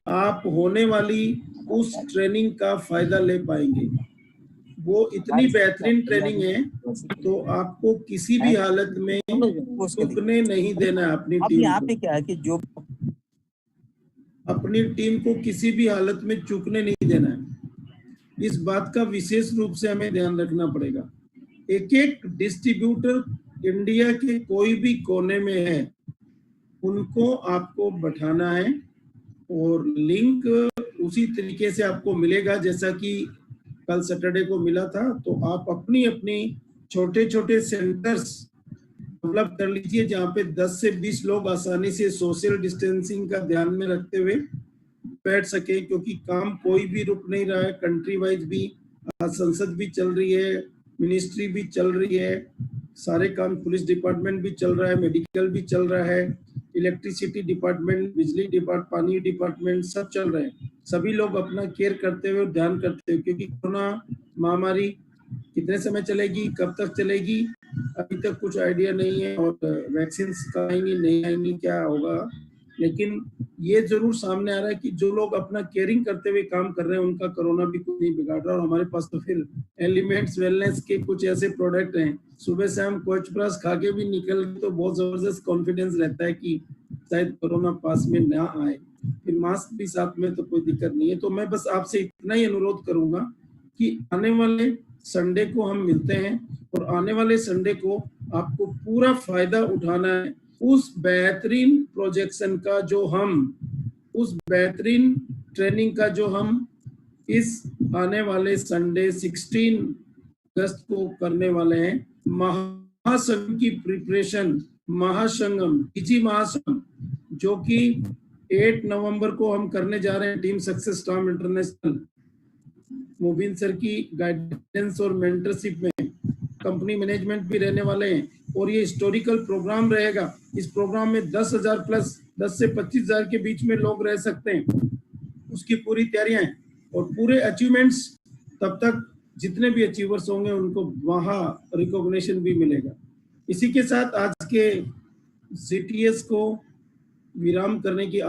आप होने वाली उस ट्रेनिंग का फायदा ले पाएंगे। वो इतनी बेहतरीन ट्रेनिंग है, तो आपको किसी भी हालत में चुकने नहीं देना है अपनी टीम को। क्या है कि जो अपनी टीम को किसी भी हालत में चूकने नहीं देना है। इस बात का विशेष रूप से हमें ध्यान रखना पड़ेगा। एक एक डिस्ट्रीब्यूटर इंडिया के कोई भी कोने में है, उनको आपको बैठाना है, और लिंक उसी तरीके से आपको मिलेगा जैसा कि कल सैटरडे को मिला था। तो आप अपनी अपनी छोटे छोटे सेंटर्स डेवलप कर लीजिए, जहाँ पे 10 से 20 लोग आसानी से सोशल डिस्टेंसिंग का ध्यान में रखते हुए बैठ सके, क्योंकि काम कोई भी रुक नहीं रहा है। कंट्री वाइज भी संसद भी चल रही है, मिनिस्ट्री भी चल रही है, सारे काम, पुलिस डिपार्टमेंट भी चल रहा है, मेडिकल भी चल रहा है, इलेक्ट्रिसिटी डिपार्टमेंट, बिजली डिपार्टमेंट, पानी डिपार्टमेंट, सब चल रहे हैं। सभी लोग अपना केयर करते हुए, ध्यान करते हुए, क्योंकि कोरोना महामारी कितने समय चलेगी, कब तक चलेगी, अभी तक कुछ आइडिया नहीं है, और वैक्सीन आएंगी नहीं आएंगी, क्या होगा। लेकिन ये जरूर सामने आ रहा है कि जो लोग अपना केयरिंग करते हुए काम कर रहे हैं, उनका कोरोना भी कुछ नहीं बिगाड़ रहा। और हमारे पास तो फिर एलिमेंट्स वेलनेस के कुछ ऐसे प्रोडक्ट हैं, सुबह से हम कोच प्लस खा के भी निकल तो बहुत जबरदस्त कॉन्फिडेंस रहता है कि शायद कोरोना पास में ना आए। फिर मास्क भी साथ में, तो कोई दिक्कत नहीं है। तो मैं बस आपसे इतना ही अनुरोध करूंगा कि आने वाले संडे को हम मिलते हैं, और आने वाले संडे को आपको पूरा फायदा उठाना है उस बेहतरीन प्रोजेक्शन का, जो हम, उस बेहतरीन ट्रेनिंग का जो हम इस आने वाले संडे 16 अगस्त को करने वाले हैं। महासंघ की प्रिपरेशन, महासंगम, डीजी महासंघ, जो कि 8 नवंबर को हम करने जा रहे हैं team success storm international, Mobin sir की गाइडेंस और मेंटरशिप में। कंपनी मैनेजमेंट भी रहने वाले हैं और ये हिस्टोरिकल प्रोग्राम रहेगा। इस प्रोग्राम में 10,000 प्लस 10 से 25,000 के बीच में लोग रह सकते हैं, उसकी पूरी तैयारियां हैं और पूरे अचीवमेंट्स तब तक जितने भी अचीवर्स होंगे उनको वहाँ रिकॉग्निशन भी मिलेगा। इसी के साथ आज के CTS को विराम करने की